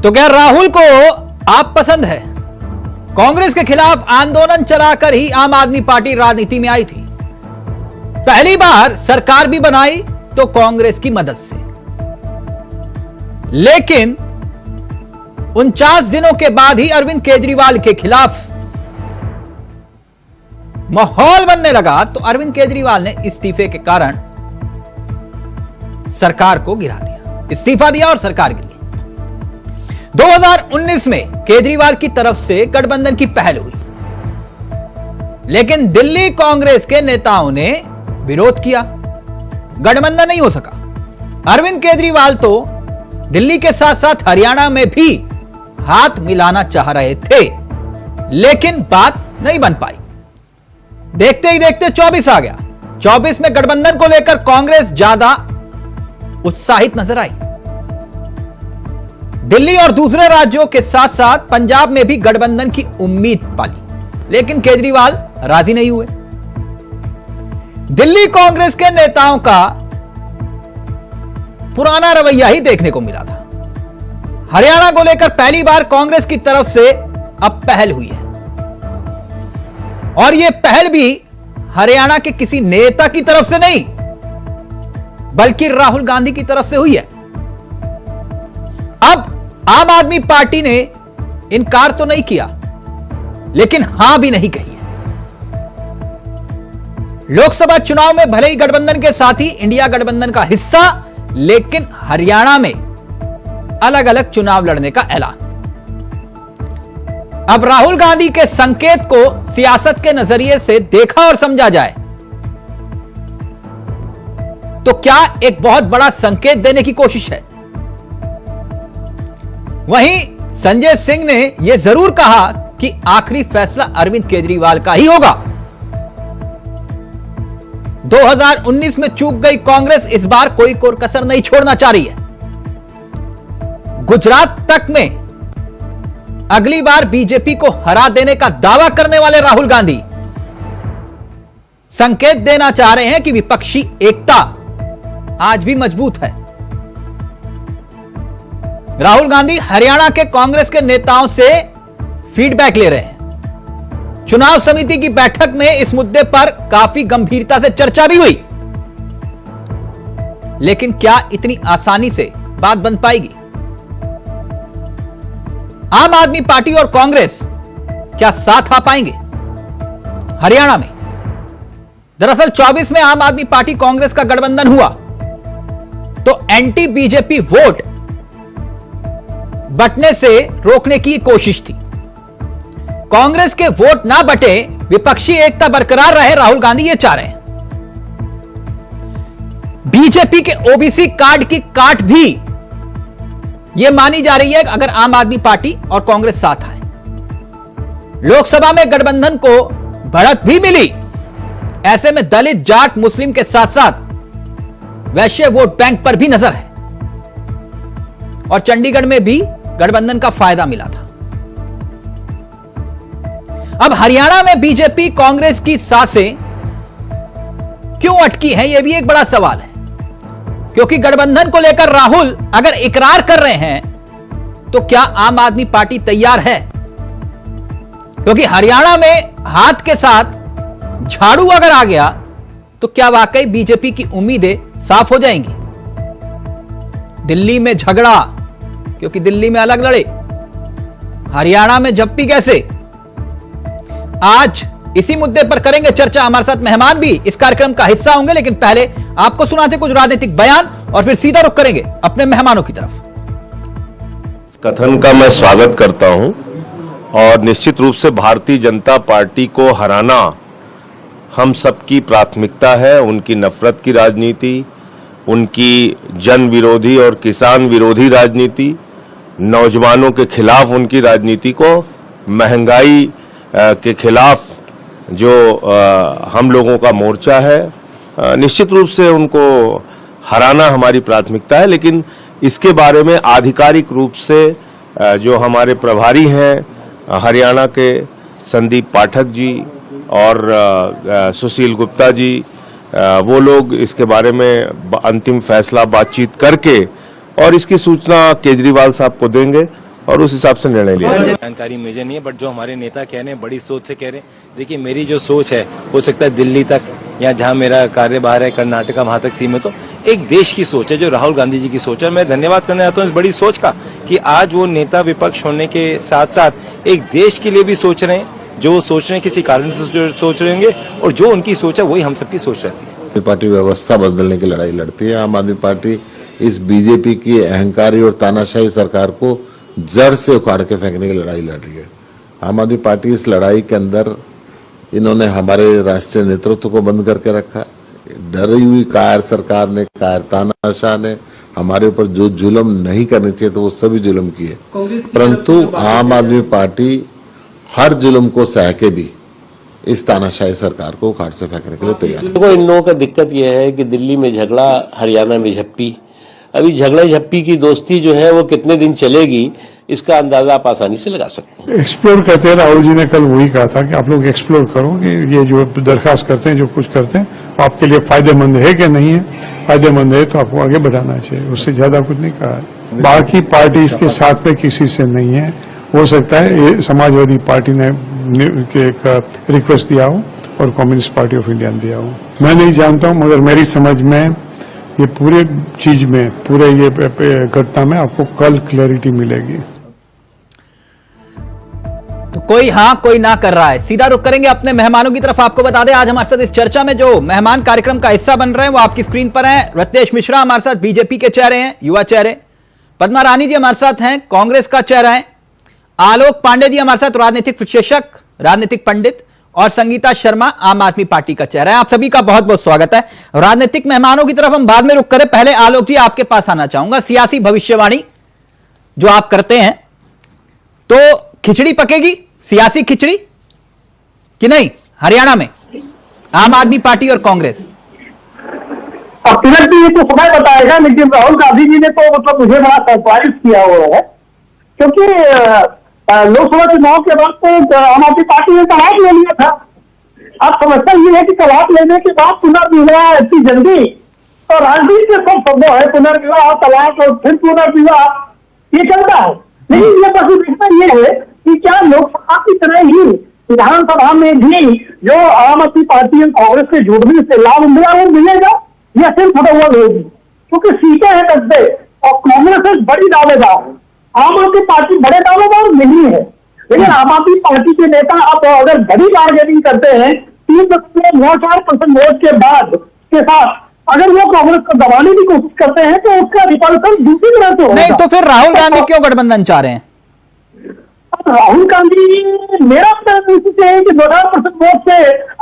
तो क्या राहुल को आप पसंद है? कांग्रेस के खिलाफ आंदोलन चलाकर ही आम आदमी पार्टी राजनीति में आई थी। पहली बार सरकार भी बनाई तो कांग्रेस की मदद से, लेकिन 49 दिनों के बाद ही अरविंद केजरीवाल के खिलाफ माहौल बनने लगा तो अरविंद केजरीवाल ने इस्तीफे के कारण सरकार को गिरा दिया, इस्तीफा दिया और सरकार गिर गई। 2019 में केजरीवाल की तरफ से गठबंधन की पहल हुई, लेकिन दिल्ली कांग्रेस के नेताओं ने विरोध किया, गठबंधन नहीं हो सका। अरविंद केजरीवाल तो दिल्ली के साथ साथ हरियाणा में भी हाथ मिलाना चाह रहे थे, लेकिन बात नहीं बन पाई। देखते ही देखते 24 आ गया। 24 में गठबंधन को लेकर कांग्रेस ज्यादा उत्साहित नजर आई। दिल्ली और दूसरे राज्यों के साथ साथ पंजाब में भी गठबंधन की उम्मीद पाली, लेकिन केजरीवाल राजी नहीं हुए। दिल्ली कांग्रेस के नेताओं का पुराना रवैया ही देखने को मिला था। हरियाणा को लेकर पहली बार कांग्रेस की तरफ से अब पहल हुई है, और यह पहल भी हरियाणा के किसी नेता की तरफ से नहीं, बल्कि राहुल गांधी की तरफ से हुई है। अब आम आदमी पार्टी ने इनकार तो नहीं किया, लेकिन हां भी नहीं कही है। लोकसभा चुनाव में भले ही गठबंधन के साथ ही इंडिया गठबंधन का हिस्सा, लेकिन हरियाणा में अलग अलग चुनाव लड़ने का ऐलान। अब राहुल गांधी के संकेत को सियासत के नजरिए से देखा और समझा जाए तो क्या एक बहुत बड़ा संकेत देने की कोशिश है। वहीं संजय सिंह ने यह जरूर कहा कि आखिरी फैसला अरविंद केजरीवाल का ही होगा। 2019 में चूक गई कांग्रेस इस बार कोई कसर नहीं छोड़ना चाह रही है। गुजरात तक में अगली बार बीजेपी को हरा देने का दावा करने वाले राहुल गांधी संकेत देना चाह रहे हैं कि विपक्षी एकता आज भी मजबूत है। राहुल गांधी हरियाणा के कांग्रेस के नेताओं से फीडबैक ले रहे हैं। चुनाव समिति की बैठक में इस मुद्दे पर काफी गंभीरता से चर्चा भी हुई, लेकिन क्या इतनी आसानी से बात बन पाएगी? आम आदमी पार्टी और कांग्रेस क्या साथ आ पाएंगे हरियाणा में? दरअसल 24 में आम आदमी पार्टी कांग्रेस का गठबंधन हुआ तो एंटी बीजेपी वोट बंटने से रोकने की कोशिश थी। कांग्रेस के वोट ना बटे, विपक्षी एकता बरकरार रहे, राहुल गांधी ये चाह रहे हैं। बीजेपी के ओबीसी कार्ड की काट भी यह मानी जा रही है अगर आम आदमी पार्टी और कांग्रेस साथ आए। लोकसभा में गठबंधन को बढ़त भी मिली, ऐसे में दलित, जाट, मुस्लिम के साथ साथ वैश्य वोट बैंक पर भी नजर है, और चंडीगढ़ में भी गठबंधन का फायदा मिला था। अब हरियाणा में बीजेपी कांग्रेस की सांसें क्यों अटकी हैं, यह भी एक बड़ा सवाल है। क्योंकि गठबंधन को लेकर राहुल अगर इकरार कर रहे हैं तो क्या आम आदमी पार्टी तैयार है? क्योंकि हरियाणा में हाथ के साथ झाड़ू अगर आ गया तो क्या वाकई बीजेपी की उम्मीदें साफ हो जाएंगी? दिल्ली में झगड़ा, क्योंकि दिल्ली में अलग लड़े, हरियाणा में झप्पी कैसे? आज इसी मुद्दे पर करेंगे चर्चा। हमारे साथ मेहमान भी इस कार्यक्रम का हिस्सा होंगे, लेकिन पहले आपको सुनाते कुछ राजनीतिक बयान और फिर सीधा रुख करेंगे अपने मेहमानों की तरफ। कथन का मैं स्वागत करता हूं, और निश्चित रूप से भारतीय जनता पार्टी को हराना हम सबकी प्राथमिकता है। उनकी नफरत की राजनीति, उनकी जन विरोधी और किसान विरोधी राजनीति, नौजवानों के खिलाफ उनकी राजनीति को, महंगाई के खिलाफ जो हम लोगों का मोर्चा है, निश्चित रूप से उनको हराना हमारी प्राथमिकता है। लेकिन इसके बारे में आधिकारिक रूप से जो हमारे प्रभारी हैं हरियाणा के संदीप पाठक जी और सुशील गुप्ता जी, वो लोग इसके बारे में अंतिम फैसला बातचीत करके और इसकी सूचना केजरीवाल साहब को देंगे, और उस हिसाब से निर्णय लिया जाएगा। जानकारी मुझे नहीं है, बट जो हमारे नेता कह रहे हैं बड़ी सोच से कह रहे हैं। देखिए मेरी जो सोच है हो सकता है दिल्ली तक या जहां मेरा कार्यभार है कर्नाटका वहां तक सीमित हो। एक देश की सोच है जो राहुल गांधी जी की सोच है। मैं धन्यवाद करना चाहता हूँ इस बड़ी सोच का कि आज वो नेता विपक्ष होने के साथ साथ एक देश के लिए भी सोच रहे हैं। जो सोच रहे हैं किसी कारण से सोच रहे होंगे और जो उनकी सोच है वही हम सबकी सोच रहती है। आम आदमी पार्टी व्यवस्था बदलने की लड़ाई लड़ती है। आम आदमी पार्टी इस बीजेपी की अहंकारी और तानाशाही सरकार को जड़ से उखाड़ के फेंकने की लड़ाई लड़ रही है। आम आदमी पार्टी इस लड़ाई के अंदर इन्होंने हमारे राष्ट्रीय नेतृत्व को बंद करके रखा। डरी हुई कायर सरकार ने, कायर तानाशाह ने हमारे ऊपर जो जुल्म नहीं करने चाहिए तो वो सभी जुल्म किए, परंतु आम आदमी पार्टी हर जुल्म को सह के भी इस तानाशाही सरकार को उखाड़ से फेंकने के लिए तैयार है। देखो इन लोगों का दिक्कत यह है कि दिल्ली में झगड़ा, हरियाणा में झप्पी। अभी झगड़ा झप्पी की दोस्ती जो है वो कितने दिन चलेगी इसका अंदाजा आप आसानी से लगा सकते हैं। एक्सप्लोर करते हैं। राहुल जी ने कल वही कहा था कि आप लोग एक्सप्लोर करो कि ये जो दरखास्त करते हैं, जो कुछ करते हैं, आपके लिए फायदेमंद है कि नहीं है। फायदेमंद है तो आपको आगे बढ़ाना चाहिए, उससे ज्यादा कुछ नहीं कहा है। बाकी पार्टी इसके साथ में किसी से नहीं है। हो सकता है ये समाजवादी पार्टी ने एक रिक्वेस्ट दिया हो और कम्युनिस्ट पार्टी ऑफ इंडिया ने दिया हो, मैं नहीं जानता हूं, मगर मेरी समझ में ये पूरे चीज में, पूरे ये घटना में आपको कल क्लैरिटी मिलेगी। तो कोई हाँ कोई ना कर रहा है। सीधा रुख करेंगे अपने मेहमानों की तरफ। आपको बता दें आज हमारे साथ इस चर्चा में जो मेहमान कार्यक्रम का हिस्सा बन रहे हैं वो आपकी स्क्रीन पर हैं। रत्नेश मिश्रा हमारे साथ बीजेपी के चेहरे हैं, युवा चेहरे। पद्मा रानी जी हमारे साथ हैं, कांग्रेस का चेहरा है। आलोक पांडे जी हमारे साथ, राजनीतिक विशेषज्ञ, राजनीतिक पंडित। और संगीता शर्मा आम आदमी पार्टी का चेहरा है। आप सभी का बहुत बहुत स्वागत है। राजनीतिक मेहमानों की तरफ हम बाद में रुख करें, पहले आलोक जी आपके पास आना चाहूंगा। सियासी भविष्यवाणी जो आप करते हैं, तो खिचड़ी पकेगी, सियासी खिचड़ी कि नहीं हरियाणा में आम आदमी पार्टी और कांग्रेस? अब तिलक जी तो समय बताएगा, लेकिन राहुल गांधी जी ने तो मतलब मुझे बड़ा सरप्राइज किया हुआ है, क्योंकि लोकसभा चुनाव के बाद तो आम आदमी पार्टी ने तलाक ले लिया था। अब समस्या ये है कि तलाक लेने के बाद पुनर्विवाह इतनी जल्दी, तो राजनीति में सब संभव है, पुनर्विवाह, तलाक और फिर पुनर्विवाह, ये चलता है। लेकिन ये बस देखना ये है कि क्या लोकसभा की तरह ही विधानसभा में भी जो आम आदमी पार्टी और कांग्रेस के जुड़ने से लाभ मिलेगा या सिर्फ फटोवल होगी, क्योंकि सीटें हैं 10 और कांग्रेस एक बड़ी दावेदार है। आम आदमी पार्टी बड़े दावेदार नहीं है, लेकिन आम आदमी पार्टी के नेता अब अगर बड़ी बार्गेनिंग करते हैं 3.94% वोट के बाद के साथ, अगर वो कांग्रेस को दबाने की कोशिश करते हैं तो उसका रिपल्सन दूसरी तरह से होगा। नहीं तो फिर राहुल गांधी क्यों गठबंधन चाह रहे हैं? राहुल गांधी मेरा निश्चित है कि 12% वोट से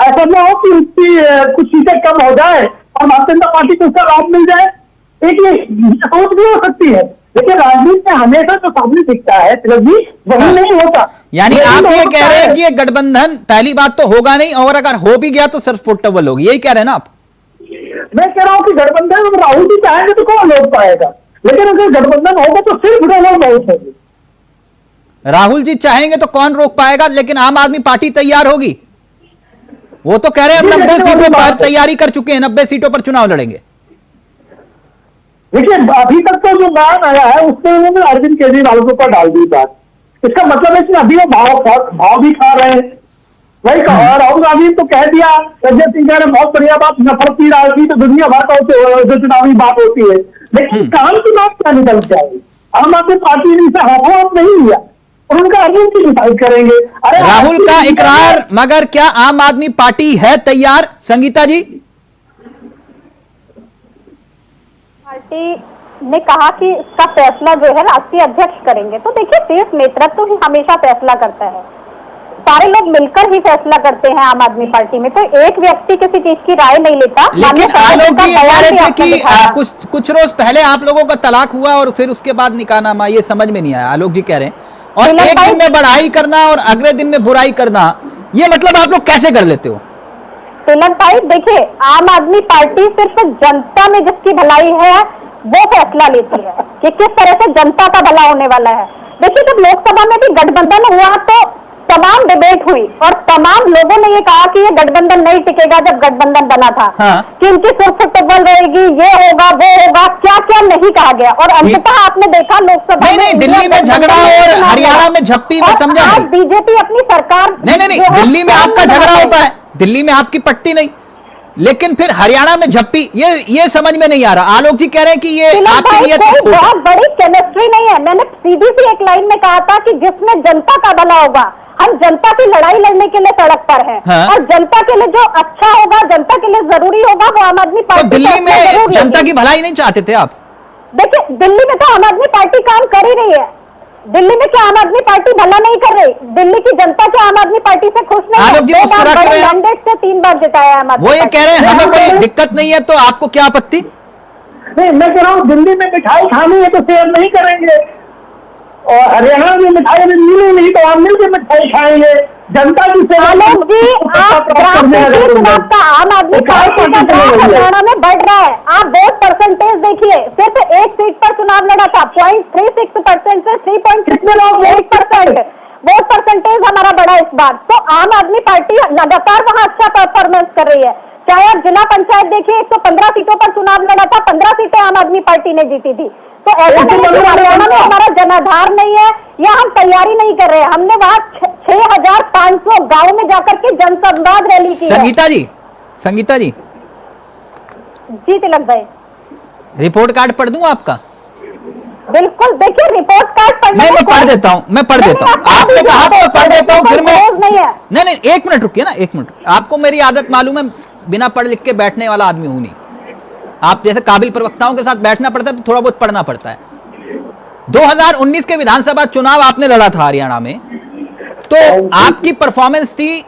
ऐसा न हो कि उसकी कुछ सीटें कम हो जाए और भारतीय जनता पार्टी को उसका लाभ मिल जाए। एक सोच भी हो सकती है, लेकिन राजनीति में हमेशा जो सामने दिखता है तिलक जी वही नहीं होता। यानी आप ये कह रहे हैं कि ये गठबंधन पहली बात तो होगा नहीं, और अगर हो भी गया तो सिर्फ फुटबॉल होगी, यही कह रहे हैं ना आप? मैं कह रहा हूँ कि गठबंधन राहुल जी चाहेंगे तो कौन रोक पाएगा, लेकिन अगर गठबंधन होगा तो सिर्फ फुटबॉल बहुत होगी। राहुल जी चाहेंगे तो कौन रोक पाएगा, लेकिन आम आदमी पार्टी तैयार होगी। वो तो कह रहे हैं हम 90 सीटों पर तैयारी कर चुके हैं, 90 सीटों पर चुनाव लड़ेंगे। देखिए अभी तक तो जो बयान आया है उसमें उन्होंने अरविंद केजरीवाल के ऊपर डाल दी बात। इसका मतलब है कि अभी वो भाव भी खा रहे हैं। वही कहा राहुल गांधी तो कह दिया, संजय सिंह ने बहुत बढ़िया बात, नफरत की राजनीति तो दुनिया भर का जो चुनावी बात होती है, लेकिन काम की बात क्या निकल जाएगी? आम आदमी पार्टी ने इसे हाथों नहीं लिया और उनका अरविंद की डिसाइड करेंगे। अरे राहुल का इकरार, मगर क्या आम आदमी पार्टी है तैयार? संगीता जी, पार्टी ने कहा कि इसका फैसला जो है राष्ट्रीय अध्यक्ष करेंगे। तो देखिए शीर्ष नेतृत्व ही हमेशा फैसला करता है, सारे लोग मिलकर ही फैसला करते हैं आम आदमी पार्टी में, तो एक व्यक्ति किसी चीज की राय नहीं लेता। लेकिन आलोक जी कह रहे थे कि कुछ रोज पहले आप लोगों का तलाक हुआ और फिर उसके बाद निकाहनामा, ये समझ में नहीं आया। आलोक जी कह रहे हैं और एक दिन में बढ़ाई करना और अगले दिन में बुराई करना, ये मतलब आप लोग कैसे कर लेते हो? तिलक भाई देखिए, आम आदमी पार्टी सिर्फ जनता में जिसकी भलाई है वो फैसला लेती है कि किस तरह से जनता का भला होने वाला है। देखिए जब लोकसभा में भी गठबंधन हुआ तो तमाम डिबेट हुई और तमाम लोगों ने ये कहा कि ये गठबंधन नहीं टिकेगा जब गठबंधन बना था, हाँ। कि इनकी सिर्फ टुब्बल रहेगी, ये होगा वो होगा, क्या क्या नहीं कहा गया। और अंततः आपने देखा लोकसभा नहीं, दिल्ली में झगड़ा और हरियाणा में झप्पी में समझा नहीं। बीजेपी अपनी सरकार नहीं, दिल्ली में आपका झगड़ा होता है, दिल्ली में आपकी पट्टी नहीं, लेकिन फिर हरियाणा में झप्पी, ये समझ में नहीं आ रहा। आलोक जी कह रहे हैं कि ये आपकी नियत कोई बहुत बड़ी केमिस्ट्री नहीं है। मैंने सीधी सी एक लाइन में कहा था कि जिसमें जनता का भला होगा, हम जनता की लड़ाई लड़ने के लिए सड़क पर हैं, हाँ? और जनता के लिए जो अच्छा होगा, जनता के लिए जरूरी होगा, वो आम आदमी पार्टी। तो दिल्ली में जनता की भलाई नहीं चाहते थे आप? देखिए, दिल्ली में तो आम आदमी पार्टी काम कर ही रही है। दिल्ली में क्या आम आदमी पार्टी भला नहीं कर रही? दिल्ली की जनता क्या आम आदमी पार्टी से खुश नहीं है? 2 बार बड़े मैंडेट से 3 बार जिताया आम आदमी। वो ये कह रहे हैं हमें कोई दिक्कत नहीं है, तो आपको क्या आपत्ति? नहीं, मैं कह रहा हूँ दिल्ली में मिठाई खानी है तो शेयर नहीं करेंगे, और हरियाणा में मिठाई मिली नहीं तो हम मिलकर मिठाई खाएंगे। जनता की सेवा। आलोक जी, आप चुनाव का आम आदमी पार्टी का ग्राफ हरियाणा में बढ़ रहा है। आप वोट परसेंटेज देखिए, सिर्फ एक सीट पर चुनाव लड़ा था, 0.36% से 3.8% वोट परसेंटेज हमारा बढ़ा इस बार। तो आम आदमी पार्टी लगातार वहाँ अच्छा परफॉर्मेंस कर रही है। चाहे आप जिला पंचायत देखिए, 115 सीटों पर चुनाव लड़ा था, 15 सीटें आम आदमी पार्टी ने जीती थी। तो ऐसा नहीं कि हरियाणा में हमारा जनाधार नहीं है या हम तैयारी नहीं कर रहे हैं। हमने वहाँ 6500 गाँव में जाकर के जनसंवाद रैली की है। संगीता जी जी तिलक भाई, रिपोर्ट कार्ड पढ़ दूं आपका? बिल्कुल, देखिए रिपोर्ट कार्ड पढ़ने मैं पढ़ देता हूं, आपने कहा तो पढ़ देता हूं, फिर मैं नहीं, 1 मिनट रुकिए ना, 1 मिनट। आपको मेरी आदत मालूम है, बिना पढ़ लिख के बैठने वाला आदमी हूं नहीं। आप जैसे काबिल प्रवक्ताओं के साथ बैठना पड़ता है तो थोड़ा बहुत पढ़ना पड़ता है। 2019 के विधानसभा चुनाव आपने लड़ा था हरियाणा में, तो आपकी परफॉर्मेंस थी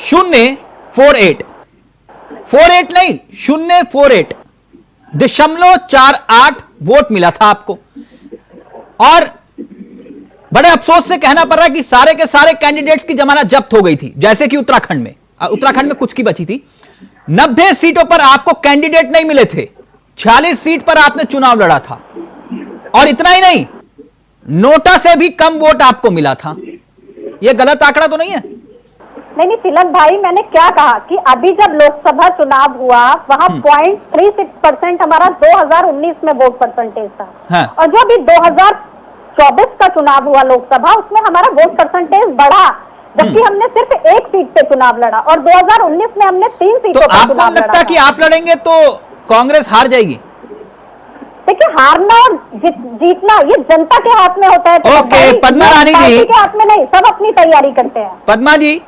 0.48 नहीं 0.48 वोट मिला था आपको। और बड़े अफसोस से कहना पड़ रहा है कि सारे के सारे कैंडिडेट्स की जमानत जब्त हो गई थी, जैसे कि उत्तराखंड में कुछ की बची थी। 90 सीटों पर आपको कैंडिडेट नहीं मिले थे, 46 सीट पर आपने चुनाव लड़ा था, और इतना ही नहीं, नोटा से भी कम वोट आपको मिला था। यह गलत आंकड़ा तो नहीं है? नहीं तिलक भाई, मैंने क्या कहा कि अभी जब लोकसभा चुनाव हुआ वहाँ 0.36% हमारा 2019 में वोट परसेंटेज था, हाँ। और जो अभी 2024 का चुनाव हुआ लोकसभा, उसमें हमारा वोट परसेंटेज बढ़ा, जबकि हमने सिर्फ 1 सीट पे चुनाव लड़ा, और 2019 में हमने 3 सीटों पर चुनाव लड़ा। तो आपको लगता है कि आप लड़ेंगे तो कांग्रेस हार जाएगी? देखिए, हारना और जीतना ये जनता के हाथ में होता है। ओके, पद्मा रानी जी के हाथ में नहीं, सब अपनी तैयारी करते हैं। पद्मा जी,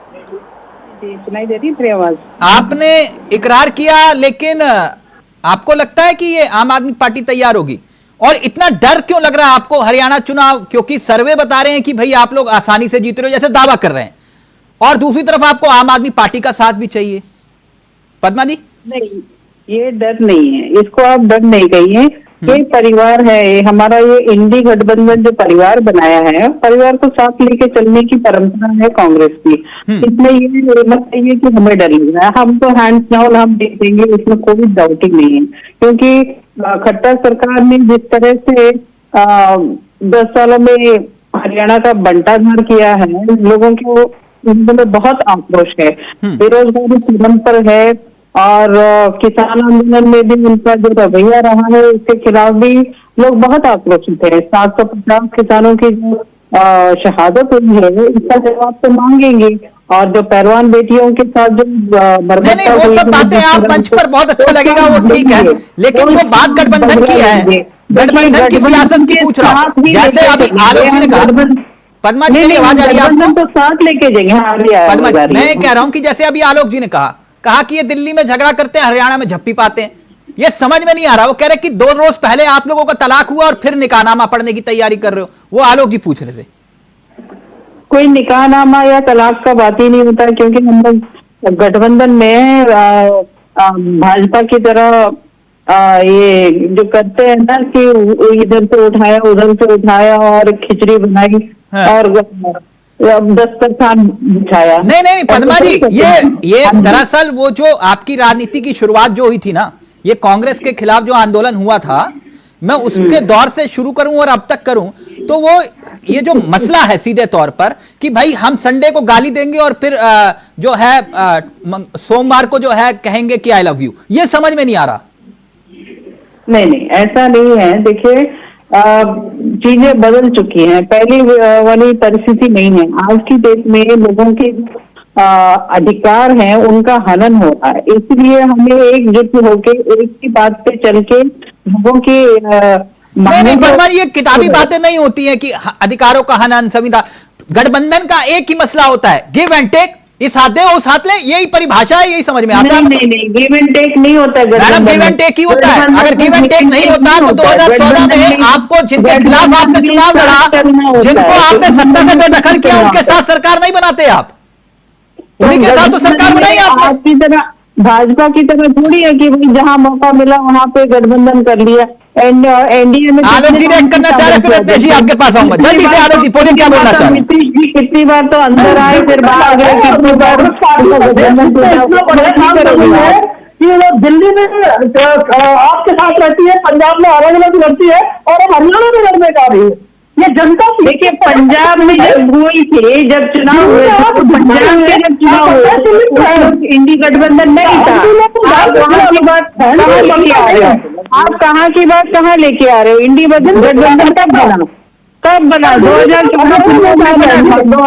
सुनाई दे रही है आवाज? आपने इकरार किया, लेकिन आपको लगता है कि ये आम आदमी पार्टी तैयार होगी? और इतना डर क्यों लग रहा है आपको हरियाणा चुनाव? क्योंकि सर्वे बता रहे हैं कि भाई आप लोग आसानी से जीत रहे हो, जैसे दावा कर रहे हैं, और दूसरी तरफ आपको आम आदमी पार्टी का साथ भी चाहिए। पद्मा जी? नहीं, ये डर नहीं है, इसको आप डर नहीं कहिए। ये परिवार है, हमारा ये इंडी गठबंधन जो परिवार बनाया है, परिवार को साथ लेके चलने की परंपरा है कांग्रेस की। इसमें ये मत कहिए कि हमें डर लग रहा है, हम तो हैंड्स डाउन हम देख देंगे, इसमें कोई डाउटिंग नहीं है। क्योंकि खट्टर सरकार ने जिस तरह से 10 सालों में हरियाणा का बंटाधार किया है, लोगों को उनमें बहुत आक्रोश है, बेरोजगारी चरम पर है, और किसान आंदोलन में भी उनका जो रवैया रहा है उसके खिलाफ भी लोग बहुत आक्रोशित है। 750 किसानों की जो शहादत हुई है इसका जवाब तो मांगेंगे, और जो पहलवान बेटियों के साथ जो नहीं, वो सब बातें आप मंच पर बहुत अच्छा लगेगा, वो ठीक है, लेकिन जो बात गठबंधन की है, गठबंधन की सियासत की पूछ रहा हूं। जैसे अभी आलोक जी ने कहा, पद्मा जी मेरी आवाज आ रही है आपको? तो साथ लेके जाएंगे। पद्मा जी, मैं कह रहा हूं कि जैसे अभी आलोक जी ने कहा कि ये दिल्ली में झगड़ा करते हैं, हरियाणा में झप्पी पाते हैं, ये समझ में नहीं आ रहा। वो कह रहे कि 2 रोज पहले आप लोगों का तलाक हुआ और फिर निकाहनामा पढ़ने की तैयारी कर रहे हो। वो आलोक जी पूछ रहे थे। कोई निकाहनामा या तलाक का बात ही नहीं होता, क्योंकि हम लोग गठबंधन में भाजपा की तरह ये जो करते हैं ना कि इधर से उठाया उधर से उठाया और खिचड़ी बनाई और 10% बिछाया। नहीं पद्मा जी, ये दरअसल वो जो आपकी राजनीति की शुरुआत जो हुई थी ना, ये कांग्रेस के खिलाफ जो आंदोलन हुआ था, मैं उसके दौर से शुरू करूं और अब तक करूं, तो वो ये जो मसला है सीधे तौर पर कि भाई हम संडे को गाली देंगे और फिर जो है सोमवार को जो है कहेंगे कि आई लव यू, ये समझ में नहीं आ रहा। नहीं, ऐसा नहीं है। देखिए, चीजें बदल चुकी हैं, पहली वाली परिस्थिति नहीं है। आज की डेट में लोगों के अधिकार हैं, उनका हनन हो रहा है। इसलिए हमें एकजुट होकर एक ही बात पे चल के लोगों के नहीं वर्मा, ये किताबी बातें नहीं होती हैं कि अधिकारों का हनन, संविधान। गठबंधन का एक ही मसला होता है, गिव एंड टेक, इस हाथ दे उस हाथ ले, यही परिभाषा है, यही समझ में आता है। नहीं, गिव एंड टेक नहीं होता है। मैडम, गिव एंड टेक ही होता है। अगर गिव एंड टेक नहीं होता तो 2014 में आपको जिनके खिलाफ आपने चुनाव लड़ा, जिनको आपने सत्ता से बेदखल किया, उनके साथ सरकार नहीं बनाते आप, उन्हीं के साथ तो सरकार बनाई आपने। आपकी तरह भाजपा की तरह थोड़ी है कि भाई जहां मौका मिला वहां पे गठबंधन कर लिया। एनडीए में आलोक जी रिएक्ट करना चाह रहे हैं, फिर रत्नेश जी आपके पास आऊंगा जल्दी से। आलोक जी बोलिए, क्या बोलना चाह रहे हैं? नीतीश जी कितनी बार तो अंदर आए, फिर बाहर गए, कितनी बार कि वो दिल्ली में आपके साथ रहती है, पंजाब में अलग अलग लड़ती है और हरियाणा में लड़ने का रही है। ये जनता देखिए, पंजाब में जब हुई थी, जब चुनाव हुए थे, पंजाब में जब चुनाव हुए इंडी गठबंधन नहीं था। आप वहाँ की बात कहाँ लेके आ रहे हो? आप कहाँ की बात कहाँ लेके आ रहे हो? इंडी गठबंधन कब बना?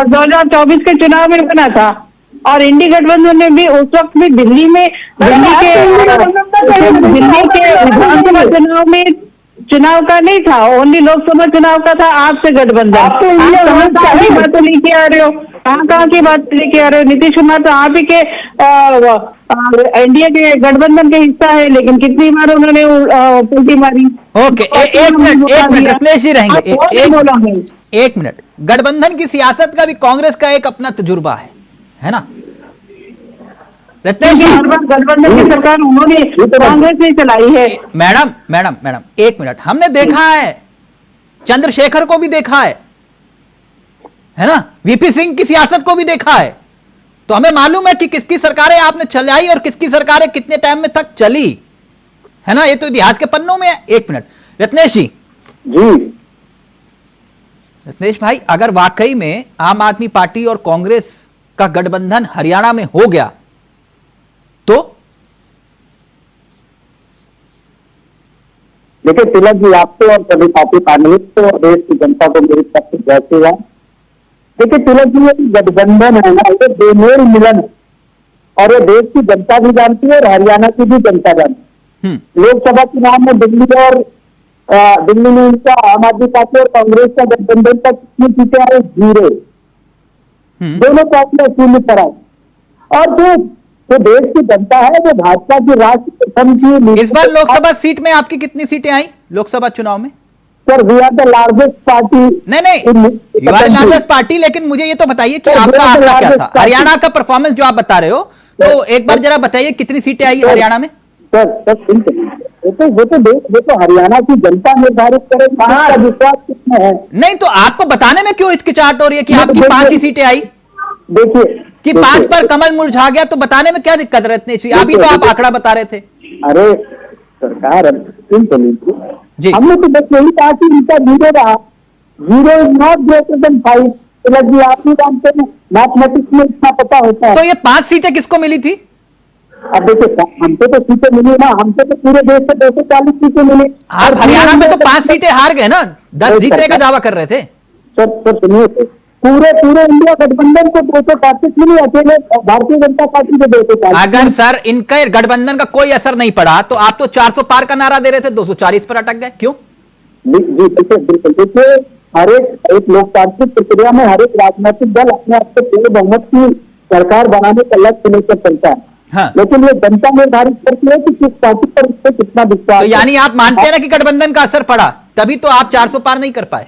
2024 के चुनाव में बना था। और इंडी गठबंधन में भी उस वक्त भी दिल्ली के विधानसभा चुनाव में चुनाव का नहीं था, ओनली लोकसभा चुनाव का था। आपसे गठबंधन आप कहाँ की बात लेके आ रहे हो? कहाँ की बात लेके आ रहे हो? नीतीश कुमार तो आप ही के एनडीए के गठबंधन के हिस्सा है, लेकिन कितनी बार उन्होंने उल्टी मारी। ओके, एक मिनट रत्नेश जी रहेंगे, एक मिनट। गठबंधन की सियासत का भी कांग्रेस का एक अपना तजुर्बा है ना रत्नेश जी? गठबंधन की सरकार उन्होंने कांग्रेस ने चलाई है। मैडम एक मिनट, हमने देखा है, चंद्रशेखर को भी देखा है ना, वीपी सिंह की सियासत को भी देखा है, तो हमें मालूम है कि किसकी सरकारें आपने चलाई और किसकी सरकारें कितने टाइम में तक चली, है ना, ये तो इतिहास के पन्नों में है। एक मिनट रत्नेश जी। रत्नेश भाई, अगर वाकई में आम आदमी पार्टी और कांग्रेस का गठबंधन हरियाणा में हो गया तो? देखिए तिलक जी, आपको और सभी साथी पैनलिस्ट और देश की जनता को मेरी तरफ से जय श्री राम। देखिए तिलक जी, ये गठबंधन है ना, ये बेमेल मिलन है और ये देश की जनता भी जानती है और हरियाणा की भी जनता जानती है। लोकसभा चुनाव में दिल्ली में इनका आम आदमी पार्टी और कांग्रेस का गठबंधन का कितनी सीटें आ रही? 0। दोनों पार्टियां शून्य पर आई। और जो देश की जनता है, जो भाजपा की राष्ट्र प्रथम की। इस बार लोकसभा सीट में आपकी कितनी सीटें आई लोकसभा चुनाव में? Sir, we are the largest party. नहीं, यू आर लार्जेस्ट पार्टी, लेकिन मुझे ये तो बताइए कि आपका आंकड़ा क्या था? हरियाणा का परफॉर्मेंस जो आप बता रहे हो, तो एक बार जरा बताइए कितनी सीटें आई हरियाणा में? सर वो तो हरियाणा की जनता निर्धारित करे कहाँ का विश्वास कितना है। नहीं, तो आपको बताने में क्यों हिचकिचाहट हो रही है कि आपकी 5 ही सीटें आई? देखिए कि 5 पर कमल मुरझा गया, तो बताने में क्या दिक्कत रहती है? अभी तो आप आंकड़ा बता रहे थे। अरे सरकार, जी हमने तो बस यही कहा कि इनका 0 रहा। 0 इज नॉट ग्रेटर देन 5। जी आप भी जानते हैं, मैथमेटिक्स में इतना पता होता है। तो ये 5 सीटें किसको मिली थी? अब देखिए, हमसे तो सीटें मिली ना, हमसे तो पूरे देश से 240 सीटें मिली। आप हरियाणा में तो 5 सीटें हार गए ना, 10 जीतने का दावा कर रहे थे। सर सुनिए, पूरे इंडिया गठबंधन को 235 मिली, अकेले भारतीय जनता पार्टी को 240। अगर सर इनका गठबंधन का कोई असर नहीं पड़ा तो आप तो 400 पार का नारा दे रहे थे, 240 पर अटक गए, क्यों? जी देखिए, हर एक लोकतांत्रिक प्रक्रिया में हर एक राजनीतिक दल अपने आप को पूर्ण बहुमत की सरकार बनाने का लक्ष्य लेकर चलता है। हाँ। लेकिन ये जनता निर्धारित करती है कि किस पार्टी पर उससे कितना विश्वास। तो यानी आप मानते हैं ना कि गठबंधन का असर पड़ा, तभी तो आप 400 पार नहीं कर पाए,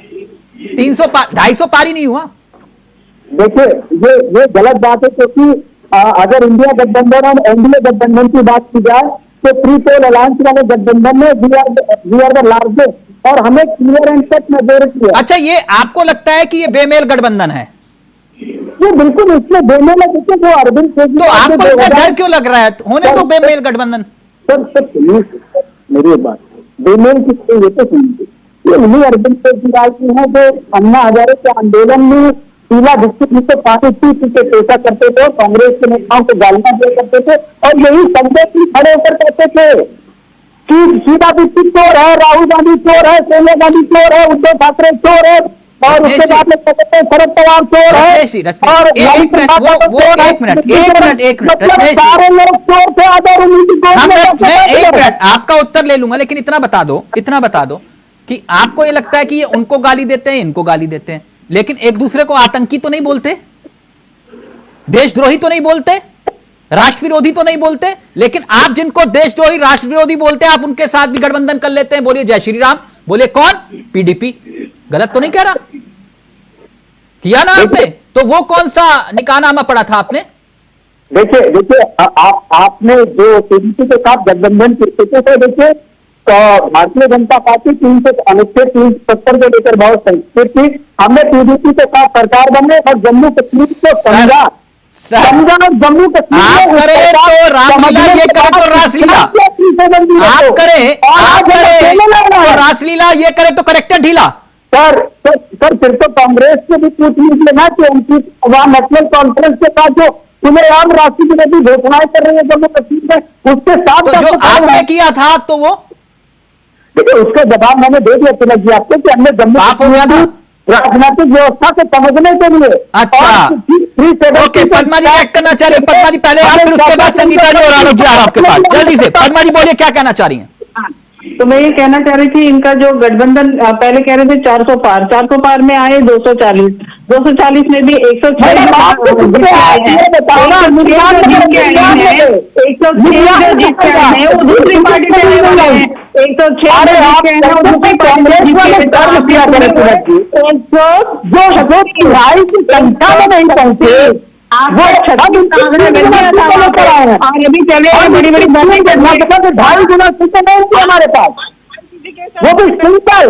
300 पार, 250 पार ही नहीं हुआ। देखिए, ये गलत बात है, क्योंकि अगर इंडिया गठबंधन और एनडीए गठबंधन की बात की जाए तो प्री पोल अलायंस वाले गठबंधन में वी आर द लार्जेस्ट और हमें क्लियर एंड कट मेजॉरिटी है। अच्छा, ये आपको लगता है कि ये बेमेल गठबंधन है? ये बिल्कुल इसमें बेमेल है, क्योंकि वो अरविंद केजरीवाल। तो आपको इतना डर क्यों लग रहा है? होने तो बेमेल गठबंधन। सर मेरी बात, बेमेल की ये तो सुनिए, ये उन्हीं अरविंद केजरीवाल की है जो अन्ना हजारे के आंदोलन में पीला बिस्कुट से पानी पी के पेशा करते थे, कांग्रेस के नेताओं को गालियां दिया करते थे, और यही संजय सिंह खड़े होकर कहते थे कि शीला दीक्षित चोर है, राहुल गांधी चोर है, सोनिया गांधी चोर है, उद्धव ठाकरे चोर है, और उसके बाद में कहते हैं शरद पवार चोर है, और एक मिनट सारे लोग चोर थे। एक मिनट आपका उत्तर ले लूंगा, लेकिन इतना बता दो कि आपको ये लगता है कि ये उनको गाली देते हैं, इनको गाली देते हैं, लेकिन एक दूसरे को आतंकी तो नहीं बोलते, देशद्रोही तो नहीं बोलते, राष्ट्र विरोधी तो नहीं बोलते, लेकिन आप जिनको देशद्रोही राष्ट्र विरोधी बोलते हैं आप उनके साथ भी गठबंधन कर लेते हैं। बोलिए जय श्री राम, बोले कौन? पीडीपी। गलत तो नहीं कह रहा? किया ना आपने? तो वो कौन सा निकाहनामा पढ़ा था आपने? देखिए आपने जो पीडीपी के साथ गठबंधन करते थे, देखिए तो भारतीय जनता पार्टी अनुच्छेद 370 को लेकर बहुत संस्कृत थी। हमने पीडीपी के साथ सरकार बने और जम्मू कश्मीर को समझा जम्मू कश्मीर आप करे तो रामलीला, ये करे तो रासलीला, आप करे तो रासलीला, ये करे तो करेक्टर ढीला। सर फिर तो कांग्रेस से भी पूछ लीजिए ना कि उनकी वहां नेशनल कॉन्फ्रेंस के साथ जो खुलेआम राष्ट्र विरोधी घोषणाएं कर रही है जम्मू कश्मीर में, उसके साथ तो जो आपने किया था तो वो देखिए उसका जवाब मैंने दे दिया तिलक जी आपको कि हमने जम्मू आप हो गया था राजनीतिक व्यवस्था को समझने के लिए। अच्छा ओके, पद्मा जी एक्ट करना चाह रही है। पद्मा जी पहले आप, फिर उसके बाद संगीता जी और आलोक जी आपके पास, जल्दी से पद्मा जी बोलिए क्या कहना चाह रही हैं? तो मैं ये कहना चाह रही थी, इनका जो गठबंधन पहले कह रहे थे 400 पार में आए 240 में भी 106 वो दूसरी पार्टी से आने वाले हैं। 106 की संख्या में नहीं पहुंचे, अभी चले बड़ी बड़ी 2.5 गुना सीटें नहीं थी हमारे पास, वो भी सिंपल।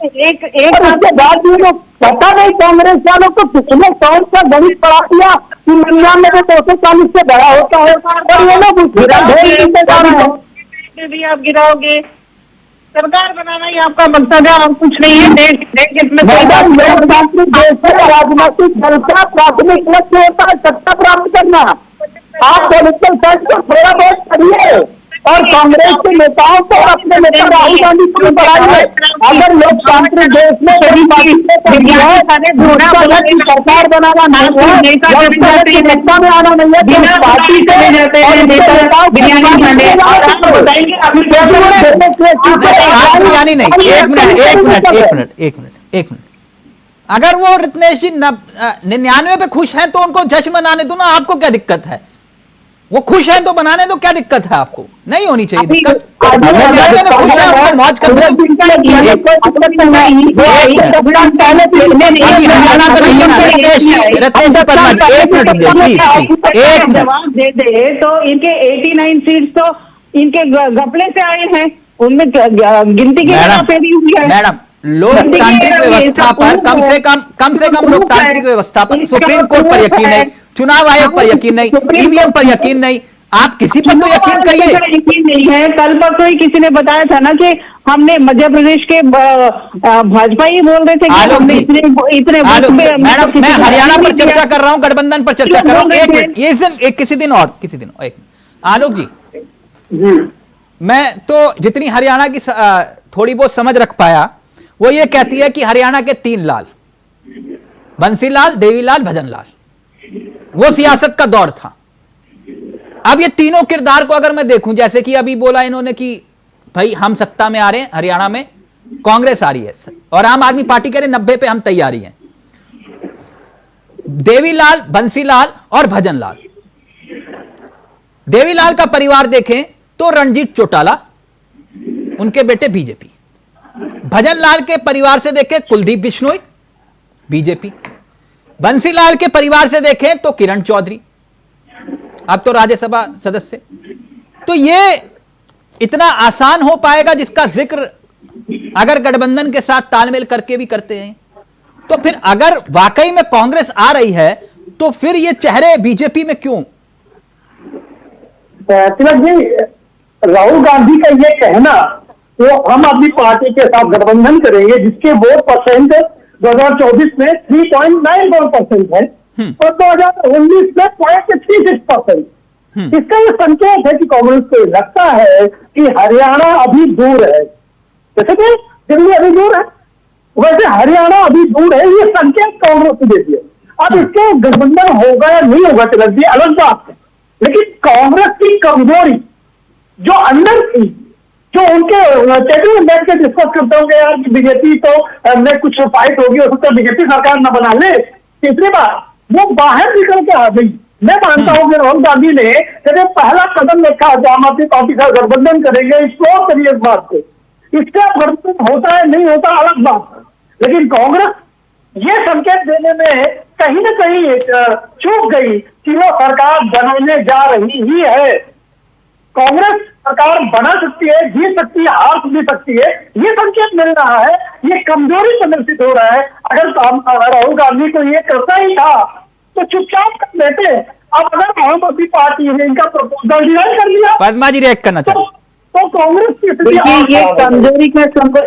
एक उसके बाद भी लोग पता नहीं कांग्रेस वालों को किसने कौन सा गणित पढ़ा दिया कि 99 में 240 से बड़ा होता है, और ये लोग भी आप गिराओगे। सरकार बनाना ही आपका मकसद है और कुछ नहीं है। देश लोकतांत्रिक देश में राजनीतिक दल का प्राथमिक लक्ष्य होता है सत्ता प्राप्त करना। आप पॉलिटिकल साइंस को थोड़ा बहुत पढ़िए और कांग्रेस के नेताओं को अपने नेता राहुल गांधी को बढ़ाइए। अगर लोकतांत्रिक देश में सरकार बनाना नहीं है, सत्ता में आना नहीं है, पार्टी चले जाते हैं यानी नहीं। एक मिनट अगर वो रितनेश जी 99 पे खुश हैं तो उनको जश्न मनाने दो ना, आपको क्या दिक्कत है? वो खुश हैं तो बनाने दो, क्या दिक्कत है आपको? नहीं होनी चाहिए दिक्कत। 99 में खुश हैं उनको मौज करने दो। जवाब दे दे तो इनके 89 सीट्स तो इनके घपले से आए हैं, उनमें गिनती की फेरी हुई है। मैडम लोकतांत्रिक व्यवस्था पर कम से कम लोकतांत्रिक व्यवस्था पर सुप्रीम कोर्ट पर यकीन नहीं, चुनाव आयोग पर यकीन नहीं, ईवीएम पर यकीन नहीं, आप किसी पर तो यकीन करिए। यकीन नहीं है। कल परसों ही किसी ने बताया था ना कि हमने मध्य प्रदेश के भाजपा ही बोल रहे थे कि हमने इतने मैडम मैं हरियाणा पर चर्चा कर रहा हूं, गठबंधन पर चर्चा कर रहा हूं। एक मिनट, ये किसी दिन और एक मिनट। आलोक जी, मैं तो जितनी हरियाणा की थोड़ी बहुत समझ रख पाया वो ये कहती है कि हरियाणा के 3 लाल, बंसीलाल, देवीलाल, भजनलाल, वो सियासत का दौर था। अब ये तीनों किरदार को अगर मैं देखूं, जैसे कि अभी बोला इन्होंने कि भाई हम सत्ता में आ रहे हैं, हरियाणा में कांग्रेस आ रही है और आम आदमी पार्टी कह रहे 90 पे हम तैयारी हैं। देवीलाल, बंसीलाल और भजनलाल। देवीलाल का परिवार देखें तो रणजीत चौटाला, उनके बेटे बीजेपी। भजनलाल के परिवार से देखें कुलदीप बिश्नोई, बीजेपी। बंसीलाल के परिवार से देखें तो किरण चौधरी, अब तो राज्यसभा सदस्य। तो ये इतना आसान हो पाएगा जिसका जिक्र अगर गठबंधन के साथ तालमेल करके भी करते हैं, तो फिर अगर वाकई में कांग्रेस आ रही है तो फिर ये चेहरे बीजेपी में क्यों? तिलक जी, राहुल गांधी का ये कहना वो आम आदमी पार्टी के साथ गठबंधन करेंगे, जिसके वोट परसेंट 2024 में 3.94% है और 2019 में 0.36%। इसका ये संकेत है कि कांग्रेस को लगता है कि हरियाणा अभी दूर है, जैसे कि दिल्ली अभी दूर है वैसे हरियाणा अभी दूर है, ये संकेत कांग्रेस को देती है। अब इसके गठबंधन होगा या नहीं होगा तिलक जी अलग बात है, लेकिन कांग्रेस की कमजोरी जो अंदर थी, जो उनके टेबल में बैठ के डिस्कस करते होंगे यार कि बीजेपी तो में कुछ फाइट होगी, हो सकता है बीजेपी सरकार न बना ले, तीसरी बार वो बाहर निकल के आ गई। मैं मानता हूं कि राहुल गांधी ने जब पहला कदम रखा आम आदमी पार्टी का गठबंधन करेंगे, एक्सप्लोर करिए इस बात को, इसका गठबंधन होता है नहीं होता अलग बात है, लेकिन कांग्रेस ये संकेत देने में कहीं ना कहीं चूक गई कि वो सरकार बनाने जा रही ही है। कांग्रेस सरकार बना सकती है, जीत सकती है, हार भी सकती है, ये संकेत मिल रहा है, ये कमजोरी प्रदर्शित हो रहा है। अगर राहुल गांधी को ये करता ही था तो चुपचाप कर लेते। अब अगर आम आदमी पार्टी ने इनका प्रपोजल डिनाई कर लिया, पद्मा जी रिएक्ट करना चाहते तो कांग्रेस की स्थिति ये कमजोरी का